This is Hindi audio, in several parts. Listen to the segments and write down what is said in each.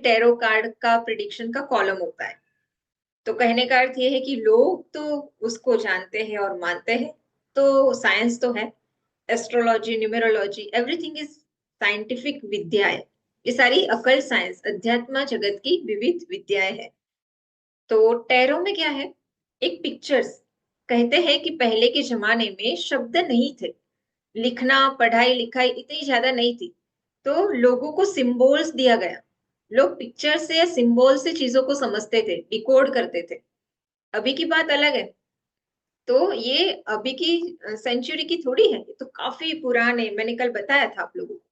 टैरो कार्ड का प्रिडिक्शन का कॉलम होता है। तो कहने का अर्थ ये है कि लोग तो उसको जानते हैं और मानते हैं, तो साइंस तो है। Astrology, numerology, everything is scientific विद्याएं। ये सारी अकल साइंस, अध्यात्म जगत की विविध विद्याएं हैं। तो टैरो में क्या है? एक पिक्चर्स। कहते हैं कि पहले के जमाने में शब्द नहीं थे, लिखना पढ़ाई लिखाई इतनी ज्यादा नहीं थी, तो लोगों को सिंबल्स दिया गया। लोग पिक्चर से या सिंबल से चीजों को समझते थे, डिकोड करते थे। अभी की बात अलग है। तो ये अभी की सेंचुरी की थोड़ी है, ये तो काफी पुराने, मैंने कल बताया था आप लोगों को।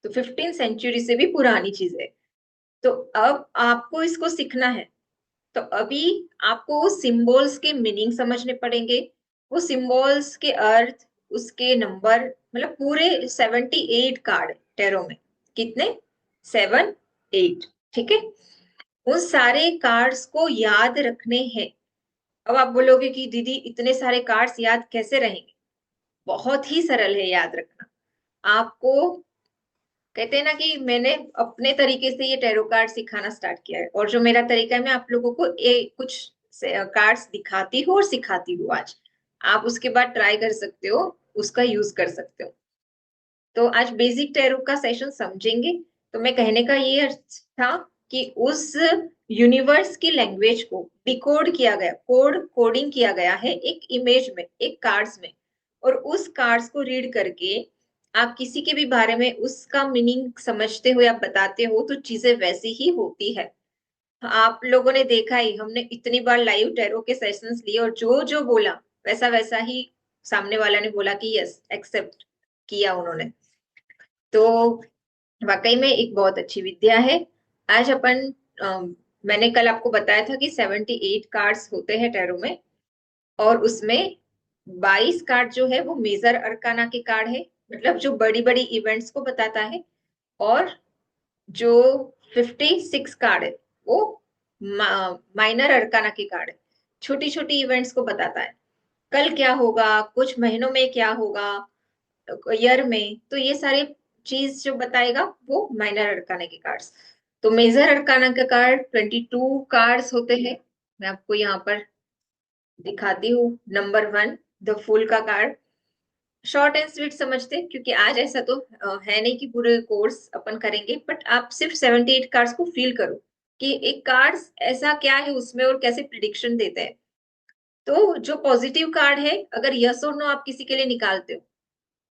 तो 15 सेंचुरी से भी पुरानी चीज है। तो अब आपको इसको सीखना है। तो अभी आपको उस सिंबल्स के मीनिंग समझने पड़ेंगे, वो सिंबल्स के अर्थ, उसके नंबर, मतलब पूरे 78 कार्ड टैरो में। कितने? 7 8। ठीक है। उन सारे कार्ड्स को याद रखने हैं। अब आप बोलोगे कि दीदी इतने सारे कार्ड्स याद कैसे रहेंगे? बहुत ही सरल है याद रखना। आपको, कहते हैं ना कि मैंने अपने तरीके से ये टैरो कार्ड सिखाना स्टार्ट किया है, और जो मेरा तरीका है मैं आप लोगों को कुछ कार्ड्स दिखाती हूँ और सिखाती हूँ आज। आप उसके बाद ट्राई कर सकते हो, उसका यूज कर सकते हो। तो आज बेसिक टैरो का सेशन समझेंगे। तो मैं कहने का ये अर्थ था कि उस यूनिवर्स की लैंग्वेज को डिकोड किया गया, कोडिंग किया गया है एक इमेज में, एक कार्ड्स में। और उस कार्ड्स को रीड करके आप किसी के भी बारे में उसका मीनिंग समझते हो या बताते हो, तो चीजें वैसी ही होती है। आप लोगों ने देखा ही, हमने इतनी बार लाइव टैरो के सेशंस लिए, और जो जो बोला वैसा वैसा ही सामने वाला ने बोला कि यस, एक्सेप्ट किया उन्होंने। तो वाकई में एक बहुत अच्छी विद्या है। आज अपन मैंने कल आपको बताया था कि 78 कार्ड्स होते हैं टैरो में, और उसमें 22 कार्ड जो है वो मेजर अरकाना के कार्ड है, मतलब जो बड़ी बड़ी इवेंट्स को बताता है। और जो 56 कार्ड है वो माइनर अरकाना के कार्ड है, छोटी छोटी इवेंट्स को बताता है। कल क्या होगा, कुछ महीनों में क्या होगा, ईयर में, तो ये सारे चीज जो बताएगा वो माइनर अरकाना के कार्ड्स। तो मेजर अरकाना का कार्ड 22 कार्ड्स होते हैं। मैं आपको यहाँ पर दिखाती हूँ। नंबर 1, द फूल का कार्ड। शॉर्ट एंड स्वीट समझते हैं, क्योंकि आज ऐसा तो है नहीं कि पूरे कोर्स अपन करेंगे, बट आप सिर्फ 78 कार्ड्स को फील करो कि एक कार्ड्स ऐसा क्या है उसमें और कैसे प्रिडिक्शन देते हैं। तो जो पॉजिटिव कार्ड है, अगर यस और नो आप किसी के लिए निकालते हो,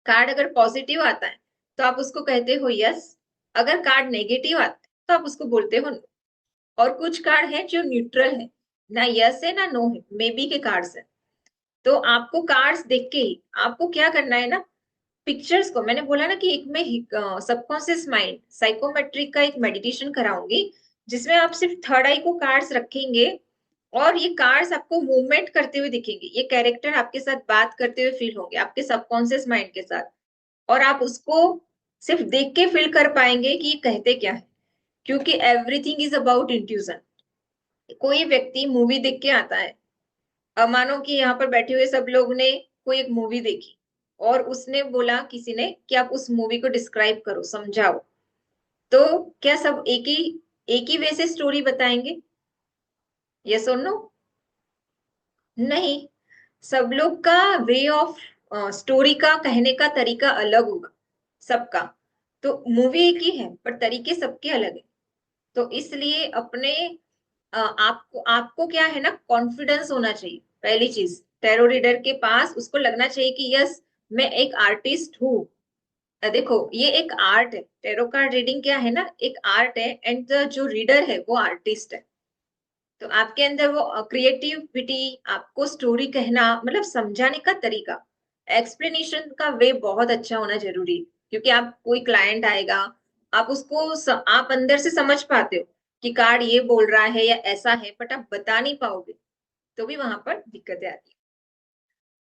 कार्ड अगर पॉजिटिव आता है तो आप उसको कहते हो यस। अगर कार्ड नेगेटिव आता है तो आप उसको बोलते हो नो। और कुछ कार्ड है जो न्यूट्रल है, ना यस है ना नो है, मे बी के कार्ड्स है। तो आपको कार्ड्स देख के ही आपको क्या करना है ना, पिक्चर्स को, मैंने बोला ना कि एक मैं सबकॉन्शियस माइंड साइकोमेट्रिक का एक मेडिटेशन कराऊंगी, जिसमें आप सिर्फ थर्ड आई को कार्ड्स रखेंगे, और ये कार्ड्स आपको मूवमेंट करते हुए दिखेंगे। ये कैरेक्टर आपके साथ बात करते हुए फील होंगे, आपके सबकॉन्शियस माइंड के साथ। और आप उसको सिर्फ देख के फील कर पाएंगे कि ये कहते क्या है, क्योंकि एवरीथिंग इज अबाउट इंट्यूजन। कोई व्यक्ति मूवी देख के आता है, अब मानो कि यहाँ पर बैठे हुए सब लोग ने कोई एक मूवी देखी, और उसने बोला किसी ने कि आप उस मूवी को डिस्क्राइब करो, समझाओ। तो क्या सब एक ही वे से स्टोरी बताएंगे? यस और नो? नहीं। सब लोग का वे ऑफ स्टोरी का कहने का तरीका अलग होगा, सबका। तो मूवी एक ही है पर तरीके सबके अलग है। तो इसलिए अपने आपको आपको क्या है ना, कॉन्फिडेंस होना चाहिए। पहली चीज, टैरो रीडर के पास उसको लगना चाहिए कि यस, मैं एक आर्टिस्ट हूँ। देखो ये एक आर्ट है, टैरो कार्ड रीडिंग क्या है ना, एक आर्ट है, एंड जो रीडर है वो आर्टिस्ट है। तो आपके अंदर वो क्रिएटिविटी, आपको स्टोरी कहना, मतलब समझाने का तरीका, एक्सप्लेनेशन का वे बहुत अच्छा होना जरूरी है। क्योंकि आप, कोई क्लाइंट आएगा, आप उसको आप अंदर से समझ पाते हो कि कार्ड ये बोल रहा है या ऐसा है, बट आप बता नहीं पाओगे, तो भी वहां पर दिक्कतें आती है।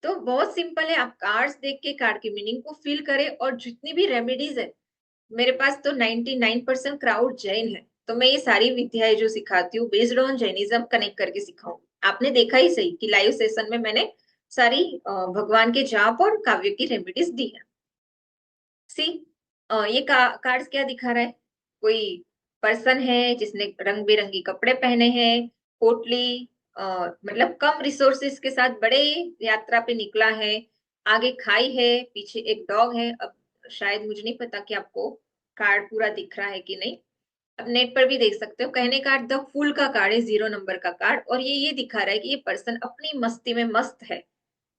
तो बहुत सिंपल है, आप कार्ड्स देख के कार्ड की मीनिंग को फील करें। और जितनी भी रेमेडीज है, मेरे पास तो 99% क्राउड जैन है, तो मैं ये सारी विद्याएं जो सिखाती हूँ बेस्ड ऑन जैनिज्म कनेक्ट करके सिखाऊंगी। आपने देखा ही सही कि लाइव सेशन में मैंने सारी भगवान के जाप और काव्य की रेमेडीज दी है। सी, ये कार्ड्स क्या दिखा रहा है? कोई पर्सन है जिसने रंग बिरंगी कपड़े पहने हैं, पोटली, मतलब कम रिसोर्सेस के साथ बड़े यात्रा पे निकला है। आगे खाई है, पीछे एक डॉग है। अब शायद मुझे नहीं पता कि आपको कार्ड पूरा दिख रहा है कि नहीं। अब नेट पर भी देख सकते हो। कहने का द फूल का कार्ड है, 0 नंबर का कार्ड, और ये दिखा रहा है कि ये पर्सन अपनी मस्ती में मस्त है।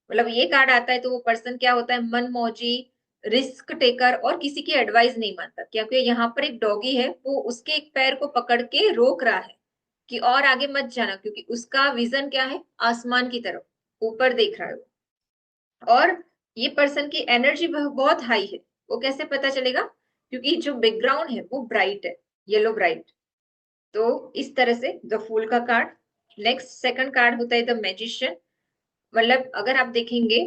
मतलब ये कार्ड आता है तो वो पर्सन क्या होता है, मन मौजी, रिस्क टेकर, और किसी की एडवाइस नहीं मानता। क्योंकि यहाँ पर एक डॉगी है, वो उसके एक पैर को पकड़ के रोक रहा है कि और आगे मत जाना, क्योंकि उसका विजन क्या है, आसमान की तरफ ऊपर देख रहा है वो। और ये पर्सन की एनर्जी बहुत हाई है। वो कैसे पता चलेगा, क्योंकि जो बैकग्राउंड है वो ब्राइट है, येलो ब्राइट। तो इस तरह से द फूल का कार्ड। नेक्स्ट सेकंड कार्ड होता है द मैजिशियन। मतलब अगर आप देखेंगे,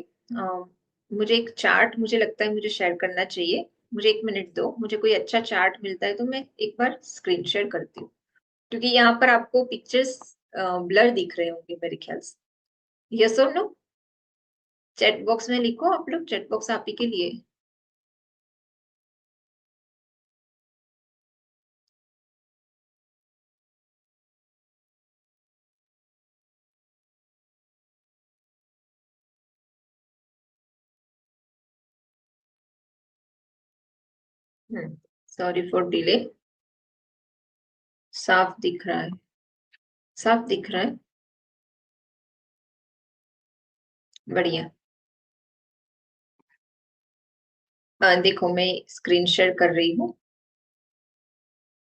मुझे एक चार्ट मुझे लगता है मुझे शेयर करना चाहिए। मुझे 1 मिनट दो, मुझे कोई अच्छा चार्ट मिलता है तो मैं एक बार स्क्रीन शेयर करती हूँ। क्योंकि यहाँ पर आपको पिक्चर्स ब्लर दिख रहे होंगे मेरे ख्याल से। यस और नो? चैट बॉक्स में लिखो आप लोग, चैट बॉक्स आप ही के लिए। Sorry for delay. साफ दिख रहा है? साफ दिख रहा है? बढ़िया। देखो मैं स्क्रीन शेयर कर रही हूँ।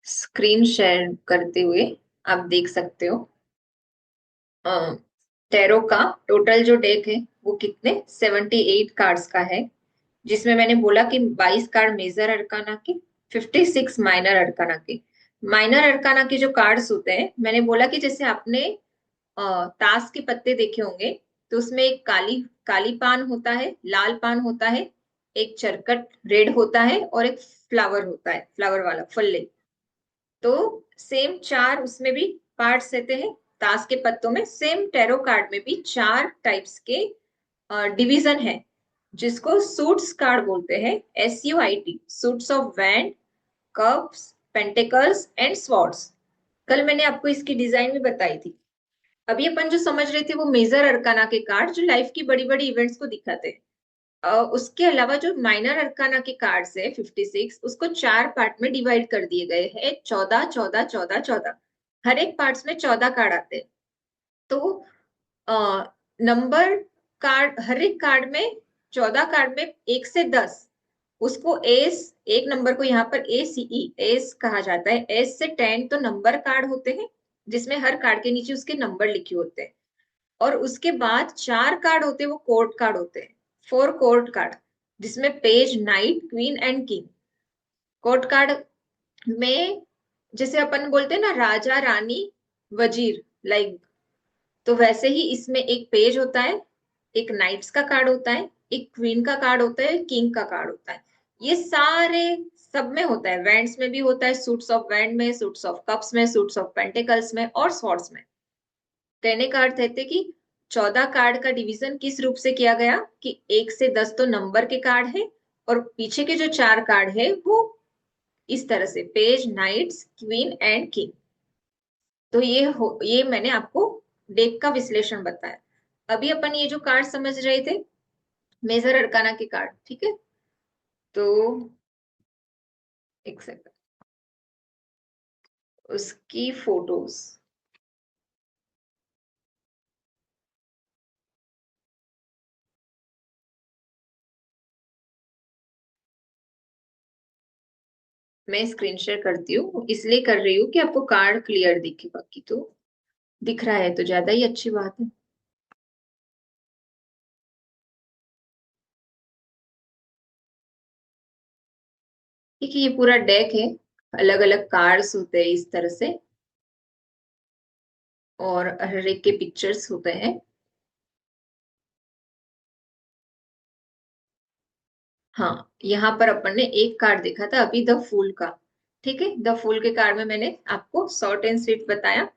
स्क्रीन शेयर करते हुए आप देख सकते हो, टैरो का टोटल जो डेक है वो कितने 78 कार्ड्स का है। जिसमें मैंने बोला कि 22 कार्ड मेजर अरकाना के, 56 माइनर अरकाना के। माइनर अरकाना के जो कार्ड्स होते हैं, मैंने बोला कि जैसे आपने ताश के पत्ते देखे होंगे, तो उसमें एक काली काली पान होता है, लाल पान होता है, एक चरकट रेड होता है, और एक फ्लावर होता है, फ्लावर वाला फल्ले। तो सेम चार उसमें भी पार्ट्स रहते हैं। ताश के पत्तों में सेम टैरो कार्ड में भी 4 टाइप्स के डिवीजन है, जिसको सूट्स कार्ड बोलते हैं। SUIT, suits of wand, cups, pentacles and swords. कल मैंने आपको इसकी डिजाइन भी बताई थी। अभी अपन जो समझ रहे थे वो मेजर अरकाना के कार्ड, जो लाइफ की बड़ी बड़ी इवेंट्स को दिखाते हैं। उसके अलावा जो माइनर अरकाना के कार्ड्स है 56, उसको 4 पार्ट में डिवाइड कर दिए गए हैं, 14 14 14 14। हर एक पार्ट्स में 14 कार्ड आते हैं। तो नंबर कार्ड, हर एक कार्ड में, 14 कार्ड में 1 से 10, उसको एस, एक नंबर को यहाँ पर ACE एस कहा जाता है। S से 10 तो नंबर कार्ड होते हैं, जिसमें हर कार्ड के नीचे उसके नंबर लिखे होते हैं। और उसके बाद 4 कार्ड होते हैं, वो कोर्ट कार्ड होते हैं। 4 कोर्ट कार्ड, जिसमें page, night, queen and king. Court card में जैसे अपन बोलते हैं ना, राजा रानी वजीर, लाइक, तो वैसे ही इसमें एक पेज होता है, एक नाइट्स का कार्ड होता है, एक क्वीन का कार्ड होता है, किंग का कार्ड होता है। ये सारे सब में होता है। वैंड्स में भी होता है, सूट्स ऑफ वैंड में, सूट्स ऑफ कप्स में, सूट्स ऑफ पेंटिकल्स में, और स्वॉर्ड्स में। कहने का अर्थ है कि 14 कार्ड का डिवीजन किस रूप से किया गया, कि 1 से 10 तो नंबर के कार्ड है, और पीछे के जो 4 कार्ड है वो इस तरह से, page, knights, queen and king. तो ये मैंने आपको डेक का विश्लेषण बताया। अभी अपन ये जो कार्ड समझ रहे थे, मेजर अरकाना के कार्ड, ठीक है? तो एक सेकंड, उसकी फोटोज मैं स्क्रीन शेयर करती हूँ, इसलिए कर रही हूँ कि आपको कार्ड क्लियर दिखे। बाकी तो दिख रहा है तो ज्यादा ही अच्छी बात है। ठीक है, ये पूरा डेक है, अलग अलग कार्ड्स होते हैं इस तरह से, और हर एक के पिक्चर्स होते हैं। हाँ, यहाँ पर अपन ने एक कार्ड देखा था अभी, द फूल का। ठीक है, द फूल के कार्ड में मैंने आपको शॉर्ट एंड स्वीट बताया।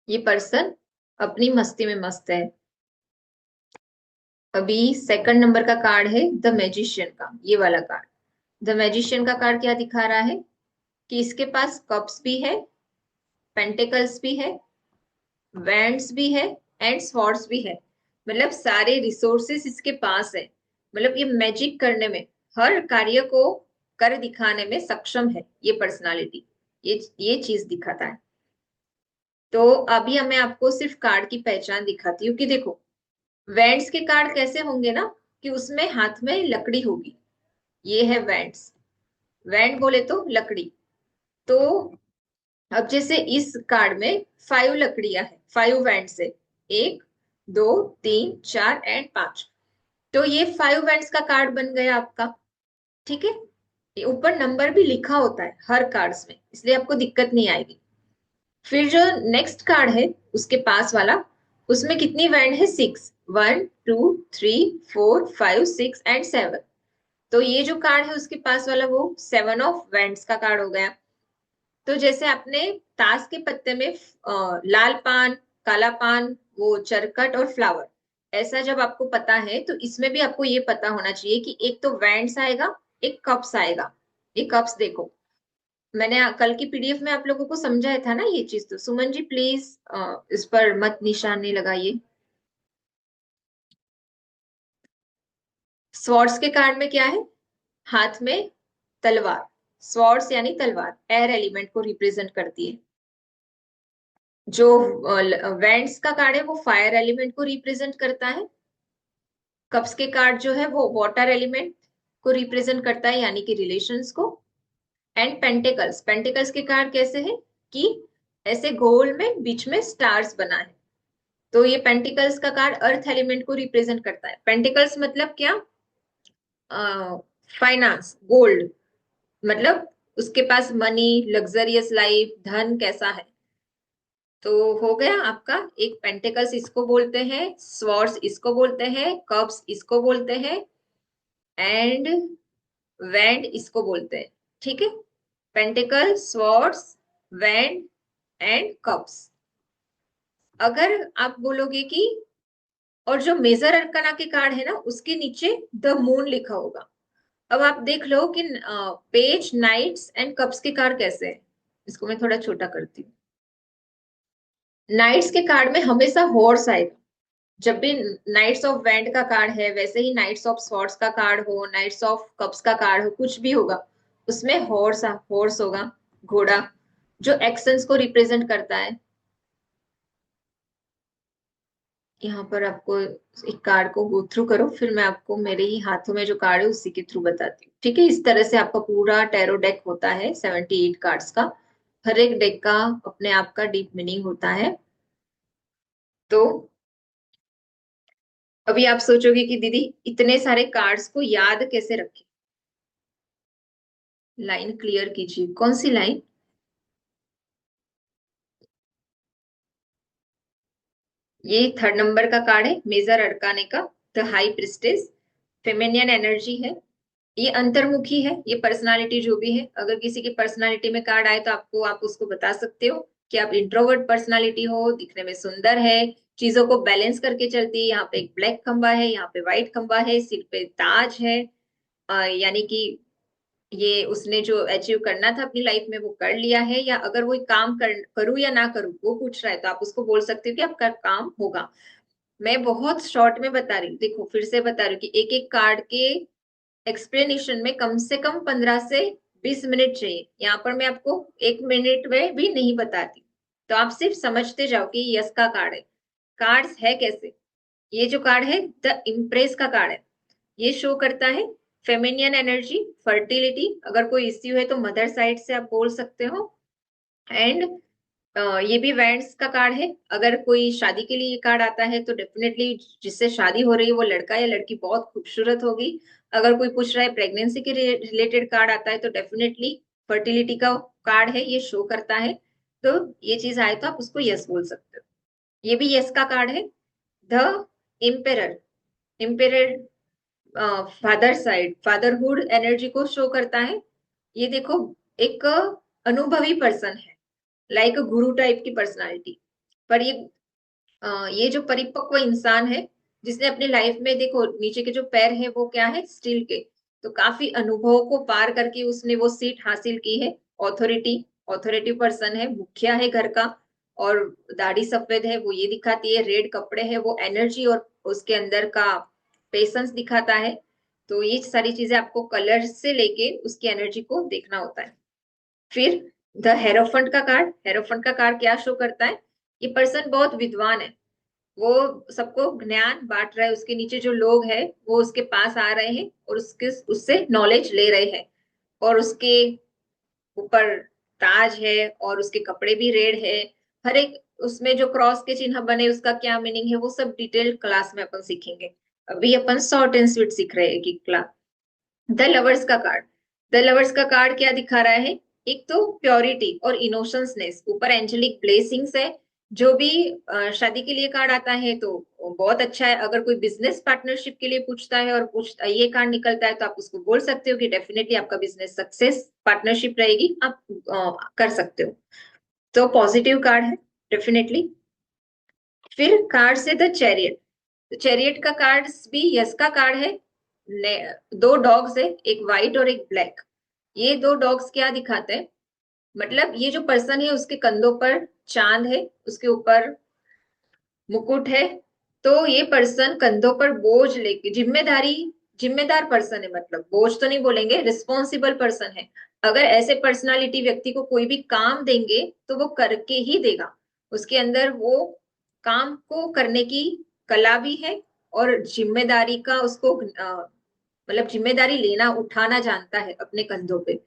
ये पर्सन अपनी मस्ती में मस्त है। अभी सेकंड नंबर का कार्ड है द मैजिशियन का, ये वाला कार्ड। द मैजिशियन का कार्ड क्या दिखा रहा है कि इसके पास कप्स भी है, पेंटिकल्स भी है, वैंड्स भी है एंड स्वॉर्ड्स भी है। मतलब सारे रिसोर्सेस इसके पास है। मतलब ये मैजिक करने में, हर कार्य को कर दिखाने में सक्षम है ये पर्सनालिटी। ये चीज दिखाता है। तो अभी मैं आपको सिर्फ कार्ड की पहचान दिखाती हूँ कि देखो, वैंड्स के कार्ड कैसे होंगे ना, कि उसमें हाथ में लकड़ी होगी। ये है वैंड्स। वैंड बोले तो लकड़ी। तो अब जैसे इस कार्ड में 5 लकड़ियां हैं, 5 वैंड्स है। 1, 2, 3, 4 एंड 5। तो ये 5 वैंड्स का कार्ड बन गया आपका। ठीक है। ये ऊपर नंबर भी लिखा होता है हर कार्ड्स में, इसलिए आपको दिक्कत नहीं आएगी। फिर जो नेक्स्ट कार्ड है उसके पास वाला, उसमें कितनी वैंड है? 6। 1, 2, 3, 4, 5, 6 एंड 7। तो ये जो कार्ड है उसके पास वाला वो 7 ऑफ वैंड्स का कार्ड हो गया। तो जैसे आपने ताश के पत्ते में लाल पान, काला पान, वो चरकट और फ्लावर, ऐसा जब आपको पता है तो इसमें भी आपको ये पता होना चाहिए कि एक तो वैंड्स आएगा, एक कप्स आएगा। ये कप्स देखो, मैंने कल की पीडीएफ में आप लोगों को समझाया था ना ये चीज। तो सुमन जी प्लीज इस पर मत निशान नहीं लगाइए। स्वॉर्ड्स के कार्ड में क्या है? हाथ में तलवार। स्वॉर्ड्स यानी तलवार एयर एलिमेंट को रिप्रेजेंट करती है। जो वैंड्स का कार्ड है वो फायर एलिमेंट को रिप्रेजेंट करता है। कप्स के कार्ड जो है वो वाटर एलिमेंट को रिप्रेजेंट करता है, यानी कि रिलेशंस को। एंड पेंटिकल्स, पेंटिकल्स के कार्ड कैसे है कि ऐसे गोल में बीच में स्टार्स बना है। तो ये पेंटिकल्स का कार्ड अर्थ एलिमेंट को रिप्रेजेंट करता है। पेंटिकल्स मतलब क्या? Finance, gold. मतलब उसके पास मनी, लग्जरियस लाइफ, धन कैसा है। तो हो गया आपका एक पेंटिकल्स इसको बोलते हैं, स्वॉर्ड्स इसको बोलते हैं, कप्स इसको बोलते हैं एंड वैंड इसको बोलते हैं। ठीक है। Pentacle, swords, wand and cups. अगर आप बोलोगे कि, और जो मेजर अरकाना के कार्ड है ना उसके नीचे द मून लिखा होगा। अब आप देख लो कि पेज, नाइट्स एंड कप्स के कार्ड कैसे हैं। इसको मैं थोड़ा छोटा करती हूँ। नाइट्स के कार्ड में हमेशा हॉर्स आएगा। जब भी नाइट्स ऑफ वैंड का कार्ड है, वैसे ही नाइट्स ऑफ स्वॉर्ड्स का कार्ड हो, नाइट्स ऑफ कप्स का कार्ड हो, कुछ भी होगा, उसमें हॉर्स हॉर्स होगा, घोड़ा, जो एक्शंस को रिप्रेजेंट करता है। यहाँ पर आपको एक कार्ड को गो थ्रू करो, फिर मैं आपको मेरे ही हाथों में जो कार्ड है उसी के थ्रू बताती हूँ। ठीक है। इस तरह से आपका पूरा टैरो डेक होता है 78 कार्ड्स का। हर एक डेक का अपने आप का डीप मीनिंग होता है। तो अभी आप सोचोगे कि दीदी इतने सारे कार्ड्स को याद कैसे रखें। लाइन क्लियर कीजिए, कौन सी लाइन? ये थर्ड नंबर का कार्ड है मेजर अरकाने का, द हाई प्रिस्टेस। फेमिनियन एनर्जी है, ये अंतर्मुखी है। ये पर्सनालिटी जो भी है, अगर किसी की पर्सनालिटी में कार्ड आए तो आपको, आप उसको बता सकते हो कि आप इंट्रोवर्ट पर्सनालिटी हो, दिखने में सुंदर है, चीजों को बैलेंस करके चलती है। यहाँ पे एक ब्लैक खंबा है, यहाँ पे व्हाइट खंबा है, सिर पे ताज है। यानी कि ये उसने जो अचीव करना था अपनी लाइफ में वो कर लिया है, या अगर वो काम करूँ या ना करूँ वो पूछ रहा है तो आप उसको बोल सकते हो कि आपका काम होगा। मैं बहुत शॉर्ट में बता रही हूँ, देखो फिर से बता रही हूँ कि एक एक कार्ड के एक्सप्लेनेशन में कम से कम 15 से 20 मिनट चाहिए। यहाँ पर मैं आपको 1 मिनट में भी नहीं बताती। तो आप सिर्फ समझते जाओ कि यस का कार्ड है। कार्ड्स है कैसे? ये जो कार्ड है द इम्प्रेस का कार्ड है। ये शो करता है फेमिनियन एनर्जी, फर्टिलिटी। अगर कोई इश्यू है तो मदर साइड से आप बोल सकते हो। एंड ये भी वैंड्स का कार्ड है। अगर कोई शादी के लिए ये कार्ड आता है तो डेफिनेटली जिससे शादी हो रही है वो लड़का या लड़की बहुत खूबसूरत होगी। अगर कोई पूछ रहा है प्रेगनेंसी के रिलेटेड कार्ड आता है तो डेफिनेटली फर्टिलिटी का कार्ड है, ये शो करता है। तो ये चीज आए तो आप उसको यस बोल सकते हो। ये भी यस का कार्ड है, the emperor. Emperor father side, fatherhood energy को शो करता है। ये देखो, एक अनुभवी पर्सन है, लाइक गुरु टाइप की पर्सनालिटी। पर ये जो परिपक्व इंसान है जिसने अपनी लाइफ में देखो नीचे के जो पैर है वो क्या है, स्टील के, तो काफी अनुभवों को पार करके उसने वो सीट हासिल की है। ऑथोरिटी, ऑथोरिटी पर्सन है, मुखिया है घर का, और दाढ़ी सफेद है वो ये दिखाती है, रेड कपड़े है वो एनर्जी और उसके अंदर का पेशेंस दिखाता है। तो ये सारी चीजें आपको कलर से लेके उसकी एनर्जी को देखना होता है। फिर द हेरोफंट का कार्ड, हेरोफंट का कार्ड क्या शो करता है, ये पर्सन बहुत विद्वान है, वो सबको ज्ञान बांट रहा है, उसके नीचे जो लोग हैं वो उसके पास आ रहे हैं और उसके उससे नॉलेज ले रहे हैं, और उसके ऊपर ताज है और उसके कपड़े भी रेड है। हर एक उसमें जो क्रॉस के चिन्ह बने उसका क्या मीनिंग है वो सब डिटेल क्लास में अपन सीखेंगे। अभी अपन शॉर्ट एंड स्वीट सीख रहे हैं कि क्लास। द लवर्स का कार्ड, द लवर्स का कार्ड क्या दिखा रहा है, एक तो प्योरिटी और इनोसेंसनेस, ऊपर एंजेलिक ब्लेसिंग्स है। जो भी शादी के लिए कार्ड आता है तो बहुत अच्छा है। अगर कोई बिजनेस पार्टनरशिप के लिए पूछता है और ये कार्ड निकलता है तो आप उसको बोल सकते हो कि डेफिनेटली आपका बिजनेस सक्सेस पार्टनरशिप रहेगी, आप कर सकते हो। तो पॉजिटिव कार्ड है डेफिनेटली। फिर कार्ड से द चैरियट, तो चैरियट का कार्ड भी यस का कार्ड है। दो डॉग्स है, एक व्हाइट और एक ब्लैक। ये दो डॉग्स क्या दिखाते हैं, मतलब ये जो पर्सन है उसके कंधों पर चांद है, उसके ऊपर मुकुट है। तो ये पर्सन कंधों पर बोझ लेके जिम्मेदारी, जिम्मेदार पर्सन है, मतलब बोझ तो नहीं बोलेंगे, रिस्पॉन्सिबल पर्सन है। अगर ऐसे पर्सनालिटी व्यक्ति को कोई भी काम देंगे तो वो करके ही देगा, उसके अंदर वो काम को करने की कला भी है और जिम्मेदारी का उसको मतलब जिम्मेदारी लेना उठाना जानता है अपने कंधों पे।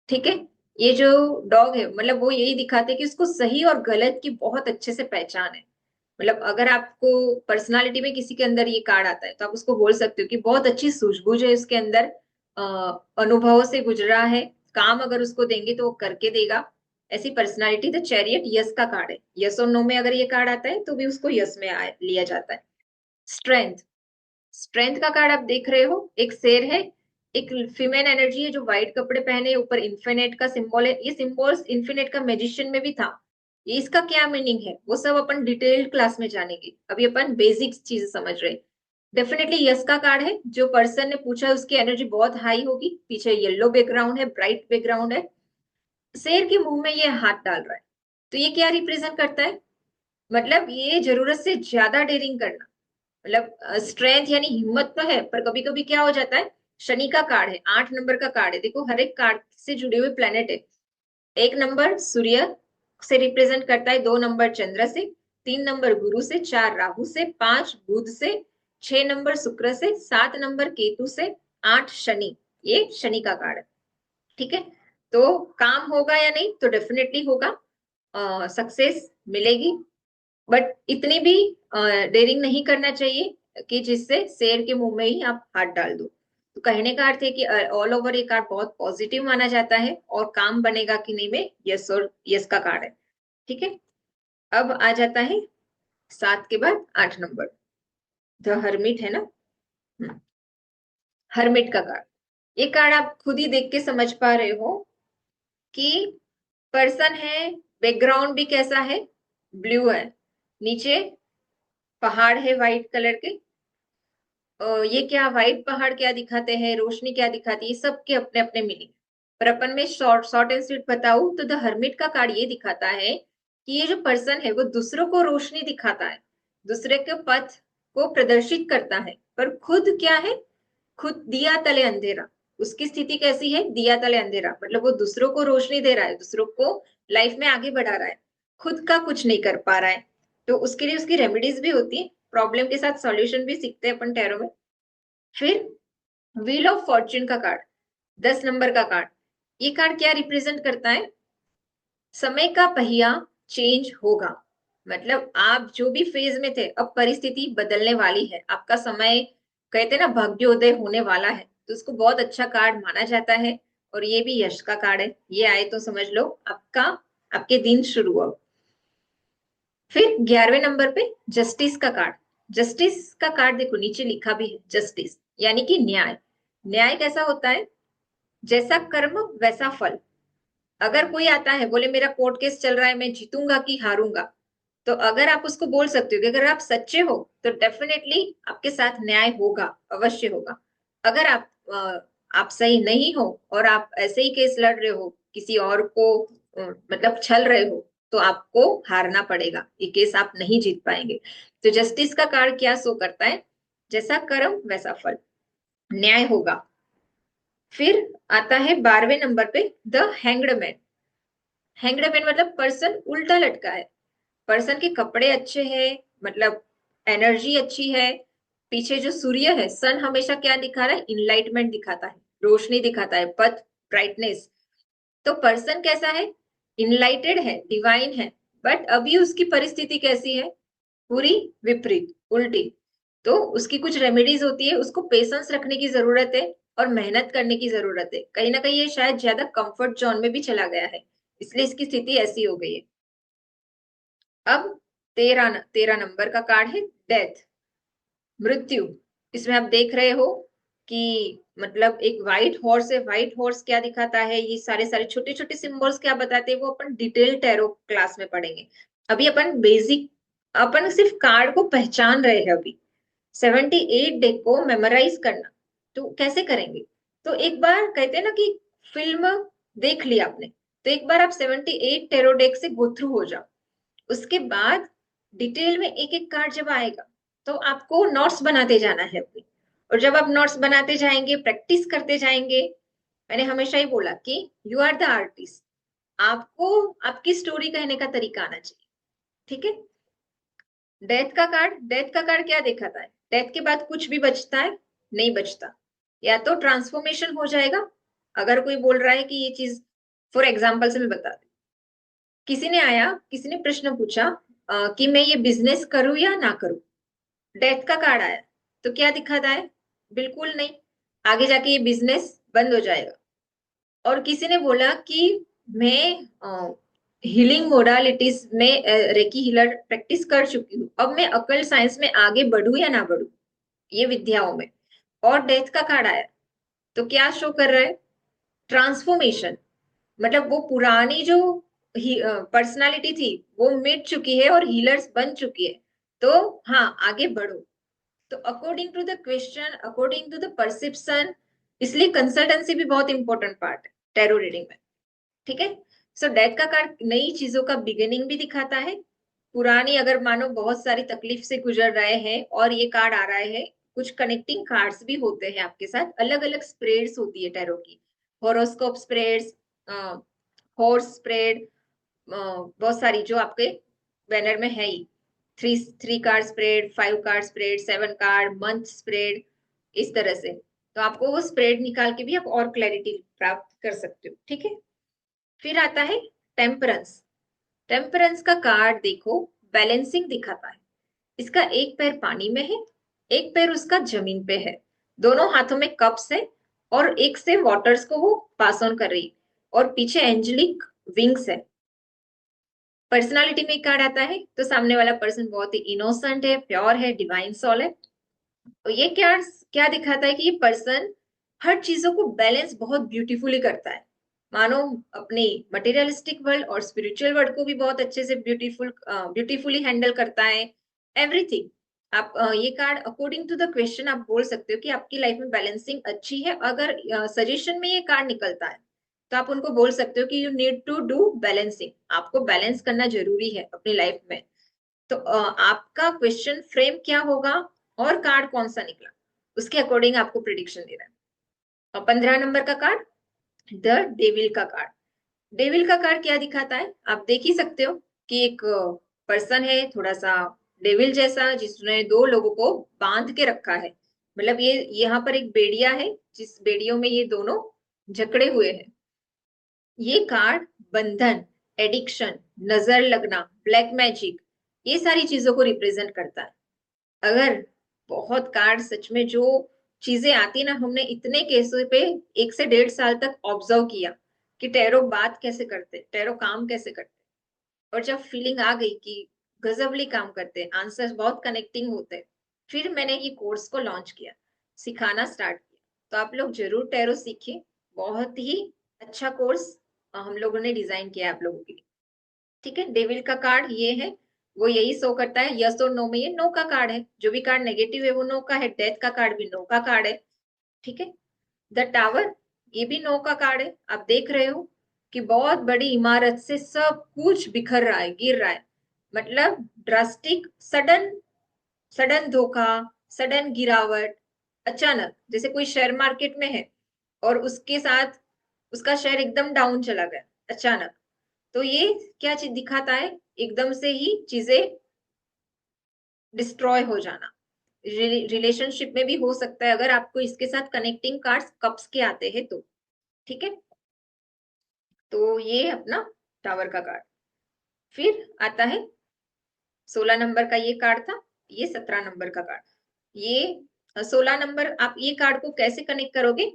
ठीक है, ये जो डॉग है मतलब वो यही दिखाते हैं कि उसको सही और गलत की बहुत अच्छे से पहचान है। मतलब अगर आपको पर्सनालिटी में किसी के अंदर ये कार्ड आता है तो आप उसको बोल सकते हो कि बहुत अच्छी सूझबूझ है उसके अंदर, अनुभवों से गुजरा है, काम अगर उसको देंगे तो वो करके देगा। ऐसी पर्सनालिटी द चैरियट यस का कार्ड है, यस और नो में अगर ये कार्ड आता है तो भी उसको यस में लिया जाता है। स्ट्रेंथ, स्ट्रेंथ का कार्ड आप देख रहे हो, एक शेर है, एक फीमेल एनर्जी है जो व्हाइट कपड़े पहने, ऊपर इन्फिनेट का सिंबल है। ये सिंबल इन्फिनेट का मैजिशियन में भी था। ये इसका क्या मीनिंग है वो सब अपन डिटेल क्लास में जानेंगे, अभी अपन बेसिक चीज समझ रहे हैं। डेफिनेटली यस का कार्ड है, जो पर्सन ने पूछा उसकी एनर्जी बहुत हाई होगी, पीछे येलो बैकग्राउंड है, ब्राइट बैकग्राउंड है, शेर के मुंह में ये हाथ डाल रहा है। तो ये क्या रिप्रेजेंट करता है, मतलब ये जरूरत से ज्यादा डेयरिंग करना, मतलब स्ट्रेंथ यानी हिम्मत तो है पर कभी कभी क्या हो जाता है। शनि का कार्ड है, 8 नंबर का कार्ड है, देखो हर एक कार्ड से जुड़े हुए प्लेनेट है। 1 नंबर सूर्य से रिप्रेजेंट करता है, 2 नंबर चंद्र से, 3 नंबर गुरु से, 4 राहु से, 5 बुध से, 6 नंबर शुक्र से, 7 नंबर केतु से, 8 शनि। ये शनि का कार्ड है। ठीक है, तो काम होगा या नहीं, तो डेफिनेटली होगा, सक्सेस मिलेगी, बट इतनी भी डेयरिंग नहीं करना चाहिए कि जिससे शेर के मुंह में ही आप हाथ डाल दो। तो कहने का अर्थ है कि ऑल ओवर ये कार्ड बहुत पॉजिटिव माना जाता है और काम बनेगा कि नहीं में यस और यस का कार्ड है। ठीक है, अब आ जाता है 7 के बाद 8 नंबर, द हर्मिट है ना। हर्मिट का कार्ड, ये कार्ड आप खुद ही देख के समझ पा रहे हो कि पर्सन है, बैकग्राउंड भी कैसा है, ब्लू है, नीचे पहाड़ है व्हाइट कलर के। ये क्या व्हाइट पहाड़ क्या दिखाते हैं, रोशनी क्या दिखाती है, सबके अपने अपने मीनिंग। पर अपन में शॉर्ट शॉर्ट एंड स्वीट बताऊं तो द हर्मिट का कार्ड ये दिखाता है कि ये जो पर्सन है वो दूसरों को रोशनी दिखाता है, दूसरे के पथ को प्रदर्शित करता है, पर खुद क्या है, खुद दिया तले अंधेरा। उसकी स्थिति कैसी है, दिया तले अंधेरा, मतलब वो दूसरों को रोशनी दे रहा है, दूसरों को लाइफ में आगे बढ़ा रहा है, खुद का कुछ नहीं कर पा रहा है। तो उसके लिए उसकी रेमेडीज भी होती है, प्रॉब्लम के साथ सॉल्यूशन भी सीखते हैं अपन टैरो में। फिर व्हील ऑफ फॉर्च्यून का कार्ड, 10 नंबर का कार्ड, ये कार्ड क्या रिप्रेजेंट करता है, समय का पहिया चेंज होगा। मतलब आप जो भी फेज में थे अब परिस्थिति बदलने वाली है, आपका समय कहते ना भाग्योदय होने वाला है, तो उसको बहुत अच्छा कार्ड माना जाता है। और ये भी यश का कार्ड है, ये आए तो समझ लो आपका, आपके दिन शुरू अब। फिर 11वें नंबर पे जस्टिस का कार्ड, जस्टिस का कार्ड देखो नीचे लिखा भी है जस्टिस, यानी कि न्याय। न्याय कैसा होता है, जैसा कर्म वैसा फल। अगर कोई आता है बोले मेरा कोर्ट केस चल रहा है मैं जीतूंगा कि हारूंगा, तो अगर आप उसको बोल सकते हो कि अगर आप सच्चे हो तो डेफिनेटली आपके साथ न्याय होगा, अवश्य होगा। अगर आप सही नहीं हो और आप ऐसे ही केस लड़ रहे हो, किसी और को मतलब छल रहे हो, तो आपको हारना पड़ेगा, ये केस आप नहीं जीत पाएंगे। तो जस्टिस का कार्ड क्या शो करता है? जैसा कर्म वैसा फल, न्याय होगा। फिर आता है 12वें नंबर पे the hanged man. Hanged man मतलब पर्सन उल्टा लटका है। पर्सन के कपड़े अच्छे हैं, मतलब एनर्जी अच्छी है। पीछे जो सूर्य है, सन हमेशा क्या दिखा रहा है? इनलाइटमेंट दिखाता है, रोशनी दिखाता है, पथ, ब्राइटनेस। तो पर्सन कैसा है? इनलाइटेड है, डिवाइन है। बट अभी उसकी परिस्थिति कैसी है? पूरी विपरीत, उल्टी। तो उसकी कुछ रेमेडीज होती है, उसको पेशेंस रखने की जरूरत है और मेहनत करने की जरूरत है। कहीं ना कहीं ये शायद ज्यादा कंफर्ट जोन में भी चला गया है, इसलिए इसकी स्थिति ऐसी हो गई है। अब 13 नंबर का कार्ड है डेथ, मृत्यु। इसमें आप देख रहे हो कि मतलब एक व्हाइट हॉर्स है। व्हाइट हॉर्स क्या दिखाता है? ये सारे सारे छोटे छोटे सिंबल्स क्या बताते हैं, वो अपन डिटेल टैरो क्लास में पढ़ेंगे। अभी अपन बेसिक, अपन सिर्फ कार्ड को पहचान रहे हैं अभी। 78 डेक को मेमोराइज करना तो कैसे करेंगे? तो एक बार कहते हैं ना कि फिल्म देख लिया आपने, तो एक बार आप 78 टेरो डेक से गो थ्रू हो जाओ। उसके बाद डिटेल में एक एक कार्ड जब आएगा तो आपको नोट्स बनाते जाना है अपनी। और जब आप नोट्स बनाते जाएंगे, प्रैक्टिस करते जाएंगे, मैंने हमेशा ही बोला कि यू आर द आर्टिस्ट। आपको आपकी स्टोरी कहने का तरीका आना चाहिए, ठीक है। डेथ का कार्ड क्या दिखाता है? डेथ के बाद कुछ भी बचता है? नहीं बचता। या तो ट्रांसफॉर्मेशन हो जाएगा। अगर कोई बोल रहा है कि ये चीज, फॉर एग्जाम्पल से मैं बता दूं, किसी ने आया, किसी ने प्रश्न पूछा कि मैं ये बिजनेस करूं या ना करूं। डेथ का कार्ड आया तो क्या दिखाता है? बिल्कुल नहीं, आगे जाके ये बिजनेस बंद हो जाएगा। और किसी ने बोला कि मैं हीलिंग मोडालिटीज में रेकी हीलर प्रैक्टिस कर चुकी हूँ, अब मैं अकल साइंस में आगे बढ़ू या ना बढ़ू, ये विद्याओं में। और डेथ का कार्ड आया तो क्या शो कर रहा है? ट्रांसफॉर्मेशन। मतलब वो पुरानी जो पर्सनालिटी थी वो मिट चुकी है और हीलर्स बन चुकी है। तो हाँ, आगे बढ़ो। तो according to the question, according to the perception, इसलिए कंसल्टेंसी भी बहुत इंपॉर्टेंट पार्ट है टैरो रीडिंग में, ठीक है। सो डेथ का कार्ड नई चीजों का बिगिनिंग भी दिखाता है। पुरानी, अगर मानो बहुत सारी तकलीफ से गुजर रहे हैं और ये कार्ड आ रहा है, कुछ कनेक्टिंग कार्ड्स भी होते हैं आपके साथ। अलग अलग स्प्रेड्स होती है टैरो की, होरोस्कोप स्प्रेड्स, हॉर्स स्प्रेड, बहुत सारी जो आपके बैनर में है ही। Three three card spread, 5 card spread, 7 card month spread, इस तरह से। तो आपको वो स्प्रेड निकाल के भी आप और क्लैरिटी प्राप्त कर सकते हो, ठीक है। फिर आता है टेम्परेंस। टेम्परेंस का कार्ड देखो, बैलेंसिंग दिखाता है। इसका एक पैर पानी में है, एक पैर उसका जमीन पे है, दोनों हाथों में कप्स है और एक से वाटर्स को वो पास ऑन कर रही है, और पीछे एंजेलिक विंग्स है। पर्सनालिटी में एक कार्ड आता है तो सामने वाला पर्सन बहुत ही इनोसेंट है, प्योर है, डिवाइन सोल है। तो ये क्या क्या दिखाता है कि ये पर्सन हर चीजों को बैलेंस बहुत ब्यूटीफुली करता है। मानो अपनी मटेरियलिस्टिक वर्ल्ड और स्पिरिचुअल वर्ल्ड को भी बहुत अच्छे से ब्यूटीफुली हैंडल करता है, एवरीथिंग। आप ये card according to the question आप बोल सकते हो कि आपकी लाइफ में बैलेंसिंग अच्छी है। अगर सजेशन में ये कार्ड निकलता है तो आप उनको बोल सकते हो कि you need to do balancing, आपको बैलेंस करना जरूरी है अपनी लाइफ में। तो आपका क्वेश्चन फ्रेम क्या होगा और कार्ड कौन सा निकला, उसके अकॉर्डिंग आपको प्रिडिक्शन देना है। और 15 नंबर का कार्ड, द डेविल का कार्ड। डेविल का कार्ड क्या दिखाता है? आप देख ही सकते हो कि एक पर्सन है थोड़ा सा डेविल जैसा, जिसने दो लोगों को बांध के रखा है। मतलब ये यहाँ पर एक बेड़िया है, जिस बेड़ियों में ये दोनों जकड़े हुए हैं। ये कार्ड बंधन, एडिक्शन, नजर लगना, ब्लैक मैजिक, ये सारी चीजों को रिप्रेजेंट करता है। अगर बहुत कार्ड सच में जो चीजें आती ना, हमने इतने केसों पे 1 से 1.5 साल तक ऑब्जर्व किया कि टैरो बात कैसे करते, टैरो काम कैसे करते। और जब फीलिंग आ गई कि गजबली काम करते हैं, आंसर्स बहुत कनेक्टिंग होते हैं, फिर मैंने ये कोर्स को लॉन्च किया, सिखाना स्टार्ट किया। तो आप लोग जरूर टैरो सीखिए, बहुत ही अच्छा कोर्स हम लोगों ने डिजाइन किया आप लोगों के लिए, ठीक है। डेविल का कार्ड ये है, वो यही शो करता है यस और नो में, ये नो का कार्ड है, जो भी कार्ड नेगेटिव है वो नो का है, डेथ का कार्ड भी नो का कार्ड है। ठीक है, द टावर ये भी नो का कार्ड है। आप देख रहे हो कि बहुत बड़ी इमारत से सब कुछ बिखर रहा है, गिर रहा है, मतलब ड्रास्टिक, सडन, सडन धोखा, सडन गिरावट, अचानक, जैसे कोई शेयर मार्केट में है और उसके साथ उसका शेयर एकदम डाउन चला गया अचानक, तो ये क्या चीज दिखाता है, एकदम से ही चीजें डिस्ट्रॉय हो जाना। रिलेशनशिप में भी हो सकता है अगर आपको इसके साथ कनेक्टिंग कार्ड्स कप्स के आते हैं तो। ठीक है, तो ये अपना टावर का कार्ड। फिर आता है 16 नंबर का ये कार्ड था, ये 17 नंबर का कार्ड। ये 16 नंबर, आप ये कार्ड को कैसे कनेक्ट करोगे,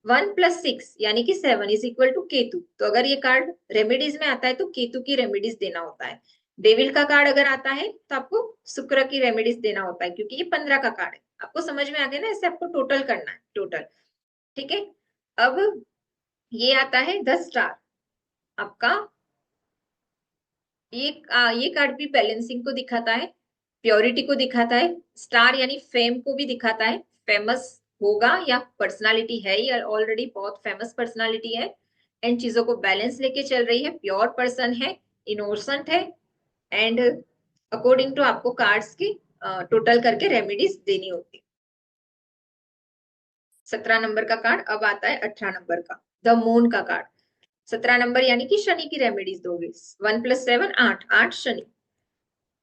1+6 यानी कि 7 इज इक्वल टू केतु। तो अगर ये कार्ड रेमेडीज में आता है तो केतु की रेमेडीज देना होता है। डेविल का कार्ड अगर आता है तो आपको शुक्र की रेमेडीज देना होता है, क्योंकि ये 15 का कार्ड है। आपको समझ में आ गया ना, ऐसे आपको टोटल करना है, टोटल। ठीक है, अब ये आता है 10 स्टार आपका। ये कार्ड भी बैलेंसिंग को दिखाता है, प्योरिटी को दिखाता है, स्टार यानी फेम को भी दिखाता है, फेमस होगा या पर्सनालिटी है, ये ऑलरेडी बहुत फेमस पर्सनालिटी है, एंड चीजों को बैलेंस लेके चल रही है, प्योर पर्सन है, इनोसेंट है, एंड अकॉर्डिंग टू आपको कार्ड्स की टोटल करके रेमेडीज देनी होती है। 17 नंबर का कार्ड। अब आता है 18 नंबर का, द मून का कार्ड। 17 नंबर यानी कि शनि की रेमेडीज दोगे, 1+7 8, 8 शनि।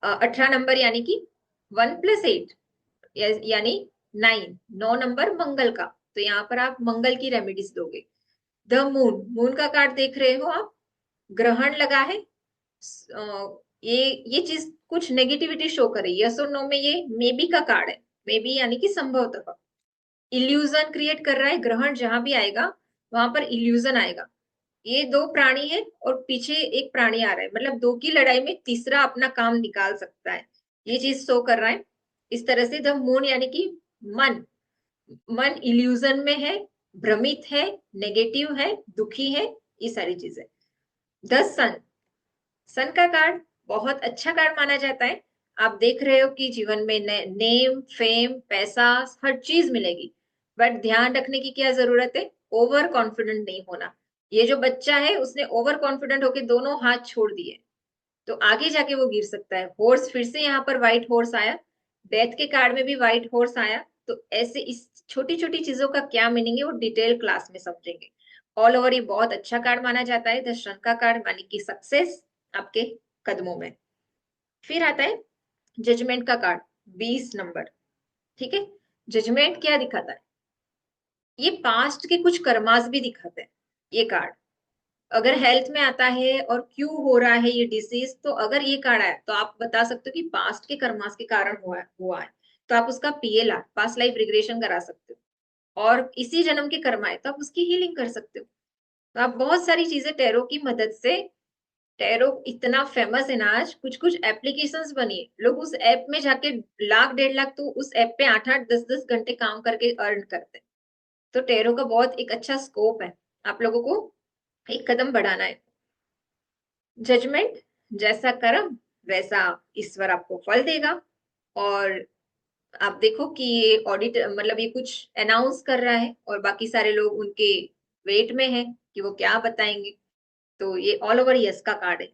18 नंबर यानी कि 1+8 यानी 9, 9 नंबर मंगल का, तो यहाँ पर आप मंगल की रेमेडीज दोगे। द मून, मून का कार्ड देख रहे हो आप, ग्रहण लगा है। ये चीज कुछ नेगेटिविटी शो करे, यस और नो में ये मे बी का कार्ड है, मे बी यानी कि संभवतः इल्यूजन क्रिएट कर रहा है। ग्रहण जहां भी आएगा वहां पर इल्यूजन आएगा। ये दो प्राणी है और पीछे एक प्राणी आ रहा है, मतलब दो की लड़ाई में तीसरा अपना काम निकाल सकता है, ये चीज शो कर रहा है। इस तरह से द मून यानी कि मन, मन इल्यूजन में है, भ्रमित है, नेगेटिव है, दुखी है, ये सारी चीजें। द सन, सन का कार्ड बहुत अच्छा कार्ड माना जाता है। आप देख रहे हो कि जीवन में नेम, फेम, पैसा, हर चीज मिलेगी, बट ध्यान रखने की क्या जरूरत है, ओवर कॉन्फिडेंट नहीं होना। ये जो बच्चा है उसने ओवर कॉन्फिडेंट होकर दोनों हाथ छोड़ दिए, तो आगे जाके वो गिर सकता है। हॉर्स, फिर से यहाँ पर व्हाइट हॉर्स आया, डेथ के कार्ड में भी व्हाइट हॉर्स आया, तो ऐसे इस छोटी छोटी चीजों का क्या मीनिंग है वो डिटेल क्लास में समझेंगे। ऑल ओवर ये बहुत अच्छा कार्ड माना जाता है, द सन का कार्ड, मानी कि सक्सेस आपके कदमों में। फिर आता है जजमेंट का कार्ड, 20 नंबर। ठीक है, जजमेंट क्या दिखाता है, ये पास्ट के कुछ कर्मास भी दिखाते हैं ये कार्ड। अगर हेल्थ में आता है और क्यों हो रहा है ये डिसीज, तो अगर ये कार्ड आया तो आप बता सकते हो कि पास्ट के कर्मास के कारण हुआ है, तो आप उसका पीएलआर, पास्ट लाइफ रिग्रेशन करा सकते हो, और इसी जन्म के कर्म आए तो आप उसकी हीलिंग कर सकते हो। तो आप बहुत सारी चीजें टैरो की मदद से, टैरो इतना फेमस है ना आज, कुछ कुछ एप्लीकेशंस बनी है, लोग उस ऐप में जाके लाख 1.5 लाख तो उस ऐप पे 8-8 10-10 घंटे काम करके अर्न करते हैं। तो टैरो का बहुत एक अच्छा स्कोप है, आप लोगों को एक कदम बढ़ाना है। जजमेंट, जैसा कर्म वैसा ईश्वर आपको फल देगा। और आप देखो कि ये ऑडिट, मतलब ये कुछ अनाउंस कर रहा है और बाकी सारे लोग उनके वेट में है कि वो क्या बताएंगे। तो ये ऑल ओवर यस का कार्ड है।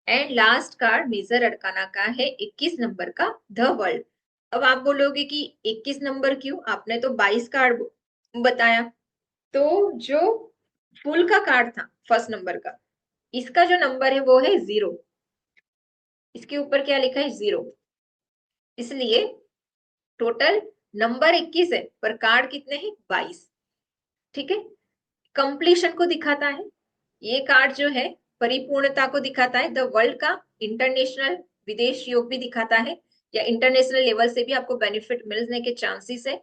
And last card major arcana का है 21 नंबर का, द वर्ल्ड। अब आप बोलोगे कि 21 नंबर क्यों, आपने तो 22 कार्ड बताया। तो जो फुल का कार्ड था फर्स्ट नंबर का, इसका जो नंबर है वो है 0, इसके ऊपर क्या लिखा है 0, इसलिए टोटल नंबर 21 है पर कार्ड कितने हैं 22। ठीक है, कंप्लीशन को दिखाता है ये कार्ड जो है, परिपूर्णता को दिखाता है। द वर्ल्ड का इंटरनेशनल, विदेश योग भी दिखाता है, या इंटरनेशनल लेवल से भी आपको बेनिफिट मिलने के चांसेस है।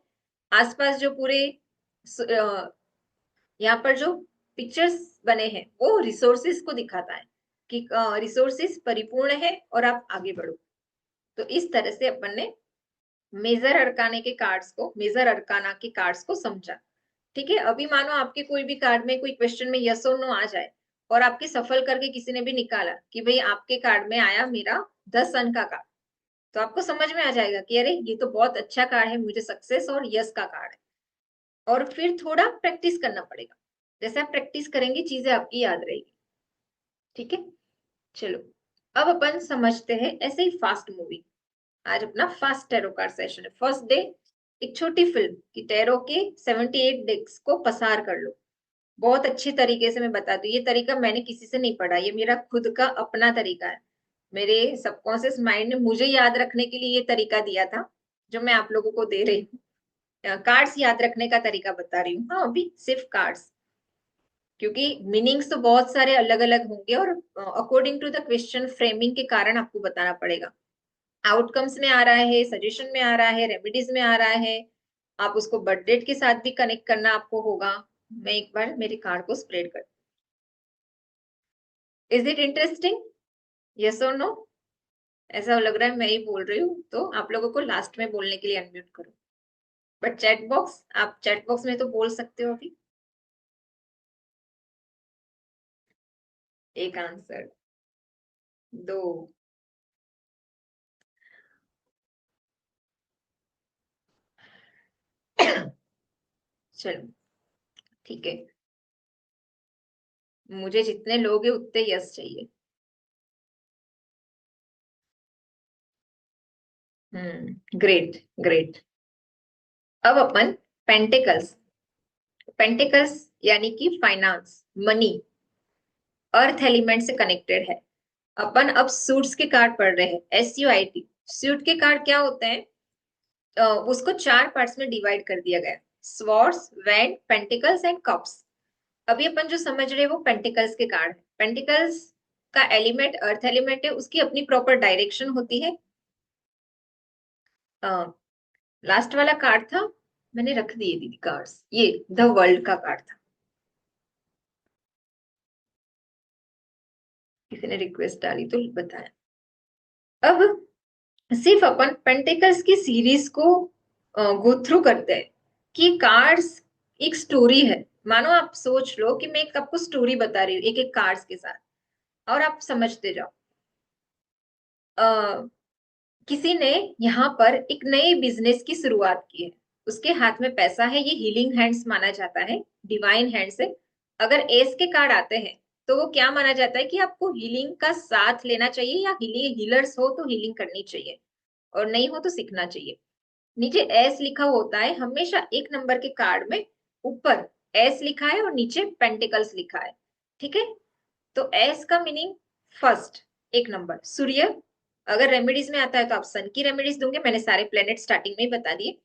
आसपास जो पूरे यहाँ पर जो पिक्चर्स बने हैं वो रिसोर्सेस को दिखाता है कि रिसोर्सेस परिपूर्ण है और आप आगे बढ़ो। तो इस तरह से अपन ने मेजर अरकाने के कार्ड्स को, मेजर अरकाना के कार्ड्स को समझा। ठीक है, अभी मानो आपके कोई भी कार्ड में कोई क्वेश्चन में यस और नो आ जाए और आपके सफल करके किसी ने भी निकाला कि भाई आपके कार्ड में आया मेरा द सन का कार्ड, तो आपको समझ में आ जाएगा कि अरे ये तो बहुत अच्छा कार्ड है, मुझे सक्सेस और यस का कार्ड है। और फिर थोड़ा प्रैक्टिस करना पड़ेगा, जैसे आप प्रैक्टिस करेंगे चीजें आपकी याद रहेगी। ठीक है, चलो अब अपन समझते हैं ऐसे ही फास्ट मूवी। आज अपना फास्ट टैरो कार्ड सेशन है। फर्स्ट डे एक छोटी फिल्म कि टैरो के 78 डेक्स को पसार कर लो। बहुत अच्छी तरीके से मैं बता दूं, ये तरीका मैंने किसी से नहीं पढ़ा, ये मेरा खुद का अपना तरीका है। मेरे सबकॉन्शियस माइंड ने मुझे याद रखने के लिए ये तरीका दिया था, जो मैं आप लोगों को दे रही हूँ। कार्ड्स याद रखने का तरीका बता रही हूँ, हाँ अभी सिर्फ कार्ड्स, क्योंकि मीनिंग्स तो बहुत सारे अलग अलग होंगे और according to the question framing के कारण आपको बताना पड़ेगा। आउटकम्स में आ रहा है, सजेशन में आ रहा है, रेमेडीज में आ रहा है, आप उसको बर्थ डेट के साथ भी कनेक्ट करना आपको होगा। मैं एक बार मेरे कार्ड को स्प्रेड कर, इज इट इंटरेस्टिंग, यस और नो? ऐसा लग रहा है मैं ही बोल रही हूँ, तो आप लोगों को लास्ट में बोलने के लिए अनम्यूट करो। बट चैट बॉक्स, आप चैट बॉक्स में तो बोल सकते हो अभी। एक आंसर, दो, चलो ठीक है, मुझे जितने लोग हैं उतने यस चाहिए। Great great. अब अपन पेंटिकल्स, पेंटिकल्स यानी कि फाइनेंस, मनी, अर्थ एलिमेंट से कनेक्टेड है। अपन अब सूट्स के कार्ड पढ़ रहे हैं, SUIT। सूट के कार्ड क्या होते हैं? उसको चार पार्ट्स में डिवाइड कर दिया गया, swords, wand, pentacles and cups. अभी अपन जो समझ रहे हैं वो पेंटिकल्स के कार्ड है। पेंटिकल्स का एलिमेंट अर्थ एलिमेंट है, उसकी अपनी प्रॉपर डायरेक्शन होती है। लास्ट वाला कार्ड था, मैंने रख दिए दीदी कार्ड्स, ये द वर्ल्ड का कार्ड था, किसी ने रिक्वेस्ट डाली तो बताया। अब सिर्फ अपन पेंटिकल्स की सीरीज को गो थ्रू करते हैं कि कार्ड्स एक स्टोरी है। मानो आप सोच लो कि मैं एक आपको स्टोरी बता रही हूँ एक एक कार्ड्स के साथ, और आप समझते जाओ। अ, किसी ने यहाँ पर एक नए बिजनेस की शुरुआत की है, उसके हाथ में पैसा है, ये हीलिंग हैंड्स माना जाता है, डिवाइन हैंड्स है। अगर एस के कार्ड आते हैं तो वो क्या माना जाता है कि आपको हीलिंग का साथ लेना चाहिए, या हीलर्स हो तो हीलिंग करनी चाहिए, और नहीं हो तो सीखना चाहिए। नीचे एस लिखा होता है हमेशा, एक नंबर के कार्ड में ऊपर एस लिखा है और नीचे पेंटिकल्स लिखा है। ठीक है, तो एस का मीनिंग फर्स्ट, एक नंबर सूर्य। अगर रेमेडीज में आता है तो आप सन की रेमेडीज दूंगे, मैंने सारे प्लेनेट स्टार्टिंग में ही बता दिए।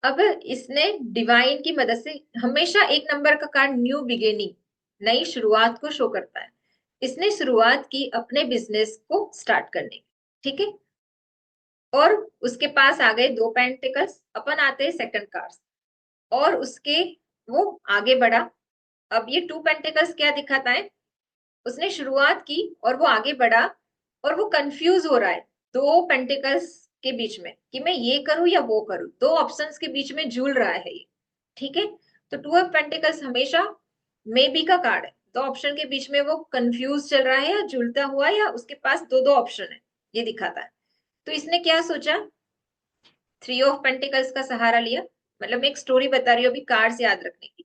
अब इसने डिवाइन की मदद से, हमेशा एक नंबर का कार्ड न्यू बिगिनिंग, नई शुरुआत को शो करता है। इसने शुरुआत की अपने बिजनेस को स्टार्ट करने की। ठीक है, और उसके पास आ गए दो पेंटिकल्स। अपन आते हैं सेकंड कार्ड, और उसके वो आगे बढ़ा। अब ये टू पेंटिकल्स क्या दिखाता है? उसने शुरुआत की और वो आगे बढ़ा, और वो कंफ्यूज हो रहा है दो पेंटिकल्स के बीच में कि मैं ये करूं या वो करूं, दो ऑप्शंस के बीच में झूल रहा है ये। ठीक है, तो टू ऑफ पेंटिकल्स हमेशा मे बी का कार्ड है, दो ऑप्शन के बीच में वो कंफ्यूज चल रहा है या झूलता हुआ, या उसके पास दो दो ऑप्शन है, ये दिखाता है। तो इसने क्या सोचा, थ्री ऑफ पेंटिकल्स का सहारा लिया। मतलब मैं एक स्टोरी बता रही हूँ अभी कार्ड्स याद रखने की,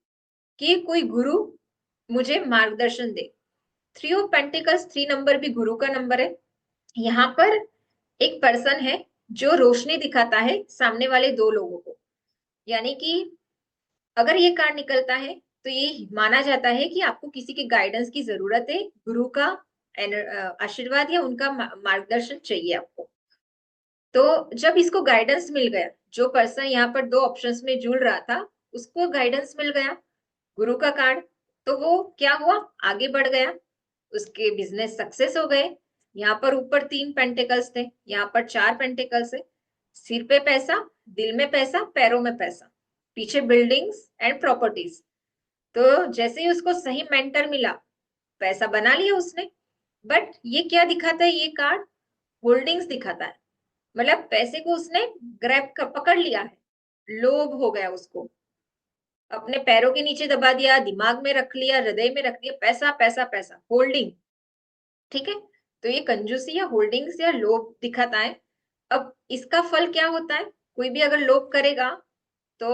कि कोई गुरु मुझे मार्गदर्शन दे। Three of pentacles, three number भी गुरु का नंबर है। यहाँ पर एक पर्सन है जो रोशनी दिखाता है सामने वाले दो लोगों को, यानी कि अगर ये कार्ड निकलता है तो ये माना जाता है कि आपको किसी के गाइडेंस की जरूरत है, गुरु का आशीर्वाद या उनका मार्गदर्शन चाहिए आपको। तो जब इसको गाइडेंस मिल गया, जो पर्सन यहाँ पर दो ऑप्शंस में जुड़ रहा था उसको गाइडेंस मिल गया, गुरु का कार्ड, तो वो क्या हुआ, आगे बढ़ गया, उसके बिजनेस सक्सेस हो गए। यहाँ पर ऊपर तीन पेंटिकल्स थे, यहाँ पर चार पेंटिकल्स है। सिर पे पैसा, दिल में पैसा, पैरों में पैसा, पीछे बिल्डिंग्स एंड प्रॉपर्टीज। तो जैसे ही उसको सही मेंटर मिला, पैसा बना लिया उसने। बट ये क्या दिखाता है ये कार्ड, होल्डिंग्स दिखाता है। मतलब पैसे को उसने ग्रैब कर पकड़ लिया है, लोभ हो गया उसको, अपने पैरों के नीचे दबा दिया, दिमाग में रख लिया, हृदय में रख दिया, पैसा पैसा पैसा, होल्डिंग। ठीक है, तो ये कंजूसी या होल्डिंग्स या लोभ दिखाता है। अब इसका फल क्या होता है, कोई भी अगर लोभ करेगा तो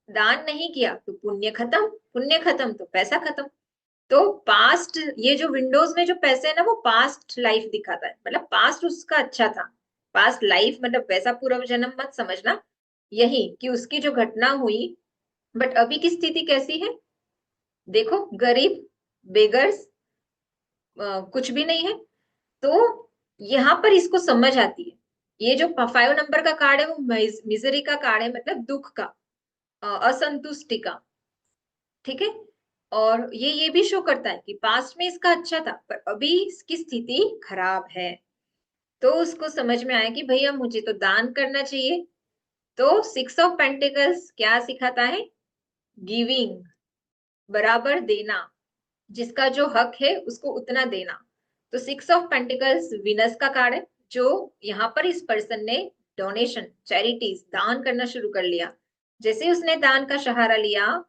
दान नहीं किया तो पुण्य खत्म, पुण्य खत्म तो पैसा खत्म। तो पास्ट, ये जो विंडोज में जो पैसे है ना, वो पास्ट लाइफ दिखाता है, मतलब पास्ट उसका अच्छा था। पास्ट लाइफ मतलब वैसा पूर्व जन्म मत समझना, यही कि उसकी जो घटना हुई। बट अभी की स्थिति कैसी है, देखो, गरीब, बेगर्स, कुछ भी नहीं है। तो यहाँ पर इसको समझ आती है। ये जो 5 नंबर का कार्ड है वो मिजरी का कार्ड है, मतलब दुख का, असंतुष्टि का। ठीक है। और ये भी शो करता है कि पास्ट में इसका अच्छा था पर अभी इसकी स्थिति खराब है। तो उसको समझ में आया कि भैया मुझे तो दान करना चाहिए। तो 6 ऑफ पेंटिकल्स क्या सिखाता है, गिविंग, बराबर देना, जिसका जो हक है उसको उतना देना। तो 6 ऑफ पेंटिकल्स विनस का कार्ड है, जो यहाँ पर इस पर्सन ने डोनेशन, चैरिटीज, दान करना शुरू कर लिया। जैसे उसने दान का सहारा लिया,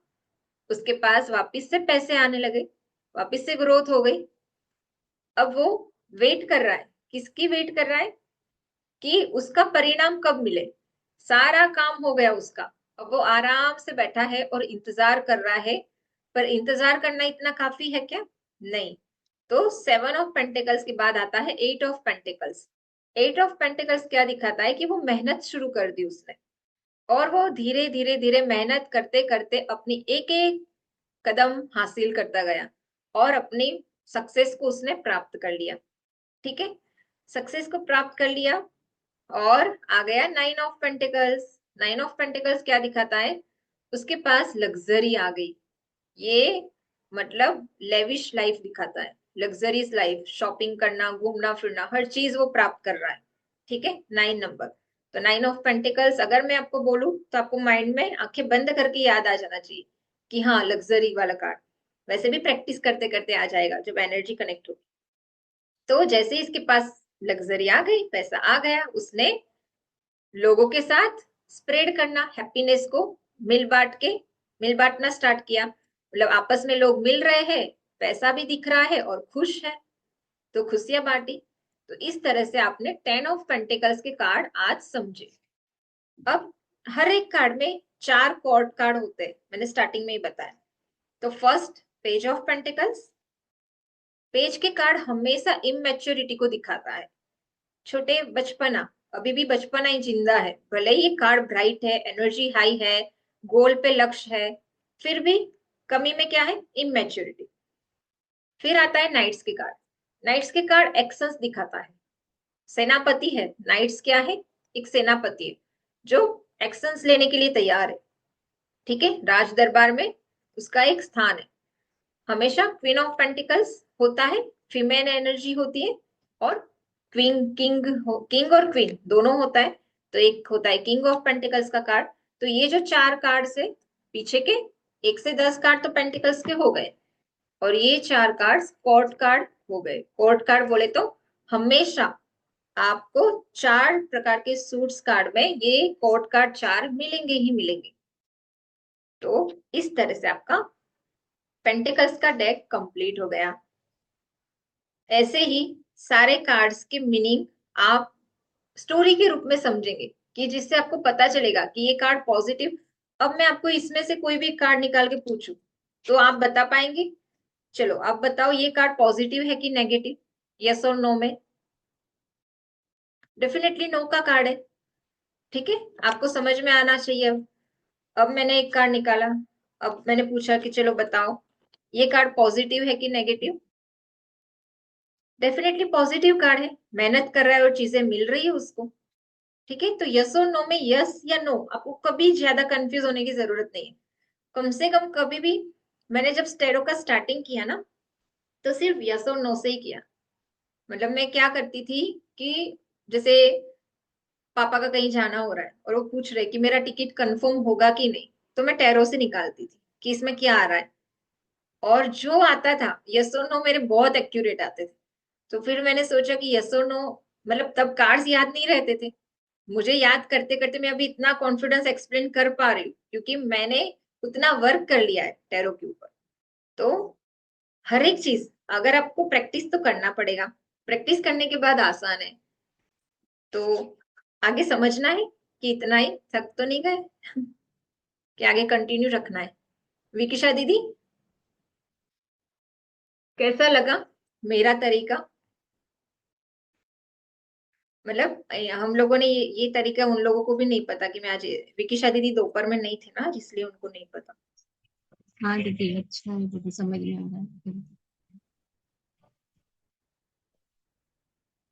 उसके पास वापस से पैसे आने लगे, वापस से ग्रोथ हो गई। अब वो वेट कर रहा है, किसकी वेट कर रहा है, कि उसका परिणाम कब मिले। सारा काम हो गया उसका, अब वो आराम से बैठा है और इंतजार कर रहा है। पर इंतजार करना इतना काफी है क्या, नहीं। तो 7 ऑफ पेंटिकल्स के बाद आता है 8 ऑफ पेंटिकल्स। 8 ऑफ पेंटिकल्स क्या दिखाता है कि वो मेहनत शुरू कर दी उसने, और वो धीरे धीरे धीरे मेहनत करते करते अपनी एक एक कदम हासिल करता गया और अपनी सक्सेस को उसने प्राप्त कर लिया। ठीक है, सक्सेस को प्राप्त कर लिया। और आ गया 9 ऑफ पेंटिकल्स। 9 ऑफ पेंटिकल्स क्या दिखाता है, उसके पास लग्जरी आ गई। ये मतलब लेविश लाइफ दिखाता है, लग्जरीज लाइफ, शॉपिंग करना, घूमना फिरना, हर चीज वो प्राप्त कर रहा है। ठीक है, 9 नंबर। तो 9 ऑफ पेंटिकल्स अगर मैं आपको बोलूं तो आपको माइंड में आंखें बंद करके याद आ जाना चाहिए कि हाँ, लग्जरी वाला कार्ड। वैसे भी प्रैक्टिस करते करते आ जाएगा जब एनर्जी कनेक्ट हो। तो जैसे ही इसके पास लग्जरी आ गई, पैसा आ गया, उसने लोगों के साथ स्प्रेड करना, हैप्पीनेस को मिल बांट के, मिल बांटना स्टार्ट किया। मतलब आपस में लोग मिल रहे हैं, पैसा भी दिख रहा है और खुश है, तो खुशियां बांटी। तो इस तरह से आपने 10 ऑफ पेंटिकल्स के कार्ड आज समझे। अब हर एक कार्ड में 4 कार्ड होते हैं, मैंने स्टार्टिंग में ही बताया। तो first, page of pentacles. Page के कार्ड हमेशा इमेच्योरिटी को दिखाता है, छोटे बचपना, अभी भी बचपना ही जिंदा है। भले ही ये कार्ड ब्राइट है, एनर्जी हाई है, गोल पे लक्ष्य है, फिर भी कमी में क्या है, इमेच्योरिटी। फिर आता है नाइट्स के कार्ड। नाइट्स के कार्ड एक्शंस दिखाता है, सेनापति है। नाइट्स क्या है, एक सेनापति है जो एक्शंस लेने के लिए तैयार है। ठीक है, राज दरबार में उसका एक स्थान है। हमेशा क्वीन ऑफ पेंटिकल्स होता है, फीमेल एनर्जी होती है। और क्वीन, किंग और क्वीन दोनों होता है। तो एक होता है किंग ऑफ पेंटिकल्स का कार्ड। तो ये जो 4 कार्ड से पीछे के 1 से 10 कार्ड तो पेंटिकल्स के हो गए, और ये 4 कार्ड कोर्ट कार्ड हो गए। कोर्ट कार्ड बोले तो हमेशा आपको 4 प्रकार के सूट्स कार्ड में ये कोर्ट कार्ड 4 मिलेंगे ही मिलेंगे। तो इस तरह से आपका पेंटिकल्स का डेक कंप्लीट हो गया। ऐसे ही सारे कार्ड्स के मीनिंग आप स्टोरी के रूप में समझेंगे, कि जिससे आपको पता चलेगा कि ये कार्ड पॉजिटिव। अब मैं आपको इसमें से कोई भी कार्ड निकाल के पूछूं तो आप बता पाएंगे। चलो आप बताओ, ये कार्ड पॉजिटिव है कि नेगेटिव, यस और नो में। डेफिनेटली नो का कार्ड है। ठीक है, आपको समझ में आना चाहिए। अब मैंने एक कार्ड निकाला, अब मैंने पूछा कि चलो बताओ ये कार्ड पॉजिटिव है कि नेगेटिव। डेफिनेटली पॉजिटिव कार्ड है, मेहनत कर रहा है और चीजें मिल रही है उसको। ठीक है, तो यस और नो में यस या नो, आपको कभी ज्यादा कंफ्यूज होने की जरूरत नहीं है। कम से कम कभी भी, मैंने जब स्टेरो का स्टार्टिंग किया ना, तो सिर्फ यस और नो से ही किया। मतलब मैं क्या करती थी कि जैसे पापा का कहीं जाना हो रहा है और वो पूछ रहे कि मेरा टिकट कंफर्म होगा कि नहीं, तो मैं टैरो से निकालती थी कि इसमें क्या आ रहा है। और जो आता था यस और नो, मेरे बहुत एक्यूरेट आते थे। तो फिर मैंने सोचा कि यस और नो, मतलब तब कार्ड्स याद नहीं रहते थे मुझे, याद करते करते मैं अभी इतना कॉन्फिडेंस एक्सप्लेन कर पा रही हूँ क्योंकि मैंने उतना वर्क कर लिया है टैरो के ऊपर। तो हर एक चीज अगर आपको प्रैक्टिस तो करना पड़ेगा, प्रैक्टिस करने के बाद आसान है। तो आगे समझना है कि इतना ही, थक तो नहीं गए कि आगे कंटिन्यू रखना है? विकिशा दीदी, कैसा लगा मेरा तरीका? मतलब हम लोगों ने ये तरीका उन लोगों को भी नहीं पता कि मैं आज, विकिशा दीदी दोपहर में नहीं थी ना, इसलिए उनको नहीं पता। हाँ दीदी, अच्छा है दीदी, समझ में आ रहा है।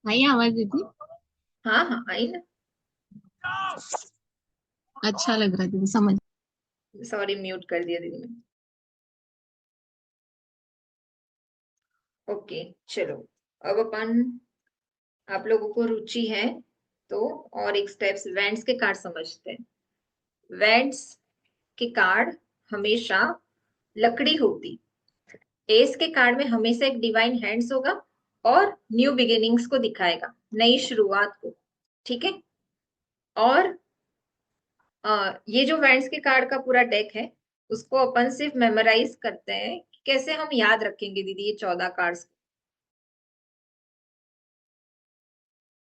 आई आवाज दीदी? हाँ हाँ, आई ना। अच्छा लग रहा है दीदी, समझ। सॉरी, म्यूट कर दिया दीदी ने। ओके, चलो। अब अपन, आप लोगों को रुचि है तो और एक स्टेप्स वेंट्स के कार्ड समझते हैं। वेंट्स के कार्ड हमेशा लकड़ी होती। एस के कार्ड में हमेशा एक डिवाइन हैंड्स होगा और न्यू बिगिनिंग्स को दिखाएगा, नई शुरुआत को। ठीक है। और ये जो वेंट्स के कार्ड का पूरा डेक है, उसको अपन सिर्फ मेमोराइज करते हैं। कैसे हम याद रखेंगे दीदी ये 14 कार्ड्स?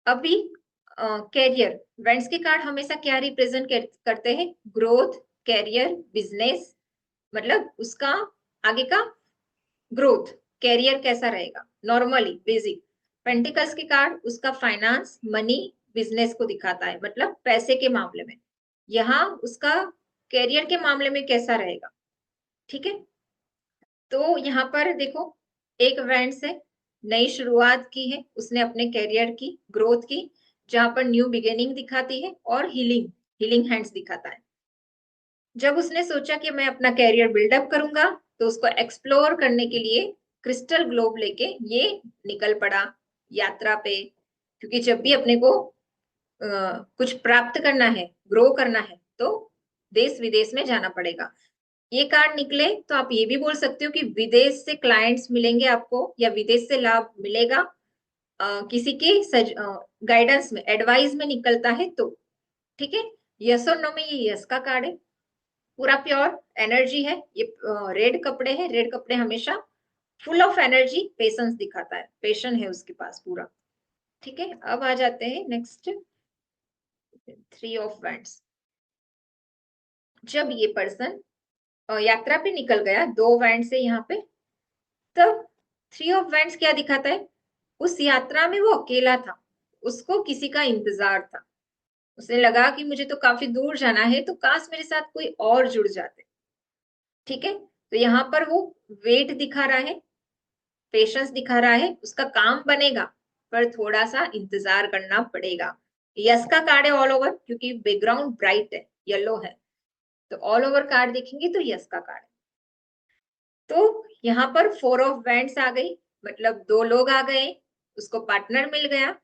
अभी कैरियर, वेंट्स के कार्ड हमेशा क्या रिप्रेजेंट करते हैं? ग्रोथ, कैरियर, बिजनेस, मतलब उसका आगे का ग्रोथ, कैरियर कैसा रहेगा नॉर्मली बेसिक। पेंटिकल्स के कार्ड उसका फाइनेंस, मनी, बिजनेस को दिखाता है, मतलब पैसे के मामले में। यहाँ उसका कैरियर के मामले में कैसा रहेगा? ठीक है। तो यहाँ पर देखो, एक वेंट्स है, नई शुरुआत की है उसने अपने कैरियर की, ग्रोथ की, जहां पर न्यू बिगिनिंग दिखाती है, और हीलिंग, हीलिंग हैंड्स दिखाता है। जब उसने सोचा कि मैं अपना कैरियर बिल्डअप करूंगा, तो उसको एक्सप्लोर करने के लिए क्रिस्टल ग्लोब लेके ये निकल पड़ा यात्रा पे। क्योंकि जब भी अपने को कुछ प्राप्त करना है, ग्रो करना है, तो देश विदेश में जाना पड़ेगा। ये कार्ड निकले तो आप ये भी बोल सकते हो कि विदेश से क्लाइंट्स मिलेंगे आपको, या विदेश से लाभ मिलेगा। किसी के गाइडेंस में, एडवाइस में निकलता है तो। ठीक है। यस और नो में ये यस का कार्ड है, पूरा प्योर एनर्जी है ये। रेड कपड़े हैं, रेड कपड़े हमेशा फुल ऑफ एनर्जी, पेशेंस दिखाता है, पेशेंस है उसके पास पूरा। ठीक है। अब आ जाते हैं नेक्स्ट, 3 ऑफ वैंड्स। जब ये पर्सन यात्रा पे निकल गया 2 वैंड से यहाँ पे, तब 3 ऑफ वैंड्स क्या दिखाता है? उस यात्रा में वो अकेला था, उसको किसी का इंतजार था। उसे लगा कि मुझे तो काफी दूर जाना है, तो काश मेरे साथ कोई और जुड़ जाते। ठीक है। तो यहाँ पर वो वेट दिखा रहा है, पेशेंस दिखा रहा है, उसका काम बनेगा, पर थोड़ा सा इंतजार करना पड़ेगा। यस का कार्ड है ऑल ओवर, क्योंकि बैकग्राउंड ब्राइट है, येलो है, तो ऑल ओवर कार्ड देखेंगे तो यस का कार्ड है। तो यहाँ पर 4 ऑफ वैंड्स आ गई, मतलब 2 लोग आ गए, उसको पार्टनर मिल गया,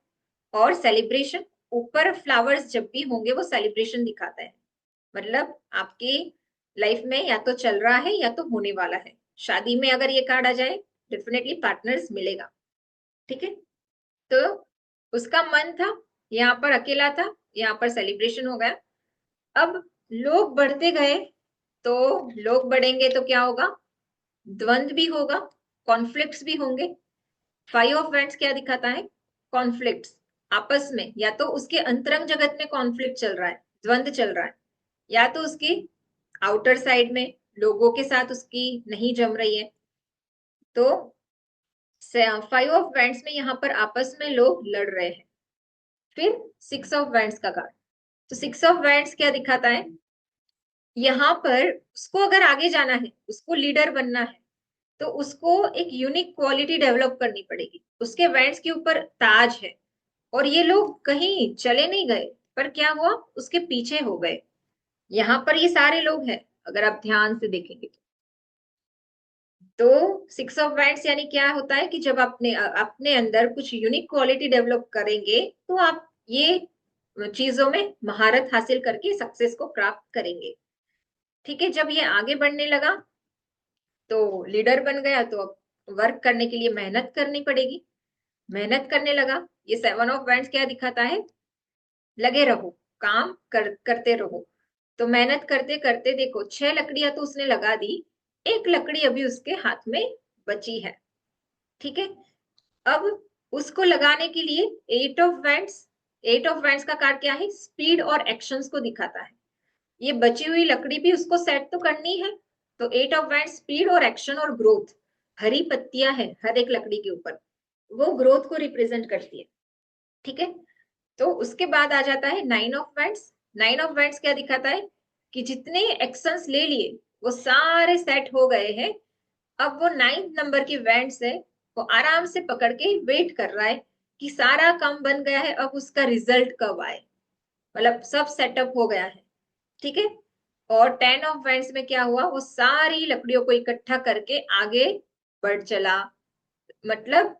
और सेलिब्रेशन। ऊपर फ्लावर्स जब भी होंगे वो सेलिब्रेशन दिखाता है, मतलब आपकी लाइफ में या तो चल रहा है या तो होने वाला है। शादी में अगर ये कार्ड आ जाए, डेफिनेटली पार्टनर्स मिलेगा। ठीक है। तो उसका मन था, यहाँ पर अकेला था, यहाँ पर सेलिब्रेशन हो गया। अब लोग बढ़ते गए, तो लोग बढ़ेंगे तो क्या होगा? द्वंद्व भी होगा, कॉन्फ्लिक्ट्स भी होंगे। 5 ऑफ वैंड्स क्या दिखाता है? कॉन्फ्लिक्ट्स आपस में, या तो उसके अंतरंग जगत में कॉन्फ्लिक्ट चल रहा है, द्वंद्व चल रहा है, या तो उसकी आउटर साइड में लोगों के साथ उसकी नहीं जम रही है। तो 5 ऑफ वैंड्स में यहाँ पर आपस में लोग लड़ रहे हैं। फिर 6 ऑफ वैंड्स का कार्ड, तो 6 ऑफ वैंड्स क्या दिखाता है? यहाँ पर उसको अगर आगे जाना है, उसको लीडर बनना है, तो उसको एक यूनिक क्वालिटी डेवलप करनी पड़ेगी। उसके वैंड्स के ऊपर ताज है, और ये लोग कहीं चले नहीं गए, पर क्या हुआ, उसके पीछे हो गए। यहाँ पर ये सारे लोग हैं, अगर आप ध्यान से देखेंगे तो 6 ऑफ वैंड्स यानी क्या होता है कि जब अपने अपने अंदर कुछ यूनिक क्वालिटी डेवलप करेंगे, तो आप ये चीजों में महारत हासिल करके सक्सेस को प्राप्त करेंगे। ठीक है। जब ये आगे बढ़ने लगा, तो लीडर बन गया, तो अब वर्क करने के लिए मेहनत करनी पड़ेगी, मेहनत करने लगा। ये 7 ऑफ वैंड्स क्या दिखाता है? लगे रहो, काम करते रहो। तो मेहनत करते करते देखो, 6 लकड़ियां तो उसने लगा दी, एक लकड़ी अभी उसके हाथ में बची है। ठीक है। अब उसको लगाने के लिए एट ऑफ वैंड्स का कार्ड क्या है, स्पीड और एक्शंस को दिखाता है। ये बची हुई लकड़ी भी उसको सेट तो करनी है, तो एट ऑफ वैंड्स स्पीड और एक्शन और ग्रोथ, हरी पत्तियां हैं हर एक लकड़ी के ऊपर, वो ग्रोथ को रिप्रेजेंट करती है। ठीक है। तो उसके बाद आ जाता है nine of wands. Nine of wands क्या दिखाता है कि जितने एक्शंस ले लिए वो सारे सेट हो गए हैं। अब वो नाइन्थ नंबर की वैंड्स है, वो आराम से पकड़ के वेट कर रहा है कि सारा काम बन गया है, अब उसका रिजल्ट कब आए, मतलब सब सेटअप हो गया है। ठीक है। और टेन ऑफ वैंड्स में क्या हुआ, वो सारी लकड़ियों को इकट्ठा करके आगे बढ़ चला। मतलब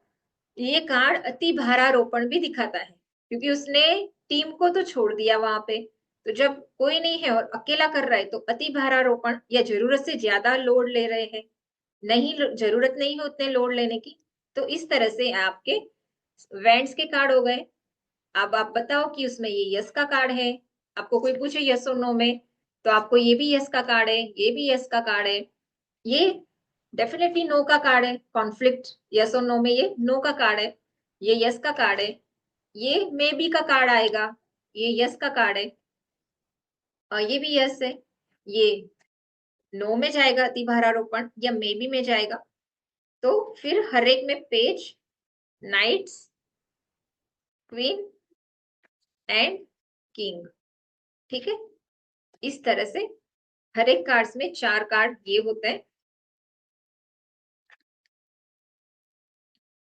ये कार्ड अति भारारोपण भी दिखाता है, क्योंकि उसने टीम को तो छोड़ दिया वहां पे, तो जब कोई नहीं है और अकेला कर रहा है तो अति भारारोपण, या जरूरत से ज्यादा लोड ले रहे हैं, नहीं जरूरत नहीं है उतने लोड लेने की। तो इस तरह से आपके वैंड्स के कार्ड हो गए। अब आप बताओ कि उसमें ये यस का कार्ड है, आपको कोई पूछे यस और नो में, तो आपको ये भी यस का कार्ड है, ये भी यस का कार्ड है, ये डेफिनेटली नो का कार्ड है, कॉन्फ्लिक्ट यस और नो में ये नो का कार्ड है, ये यस का कार्ड है, ये मे बी का कार्ड आएगा, ये यस का कार्ड है, और ये भी यस है, ये नो में जाएगा अति भारारोपण, या मे बी में जाएगा। तो फिर हर एक में page, knights, queen and king. ठीक है। इस तरह से हर एक कार्ड्स में चार कार्ड ये होते हैं।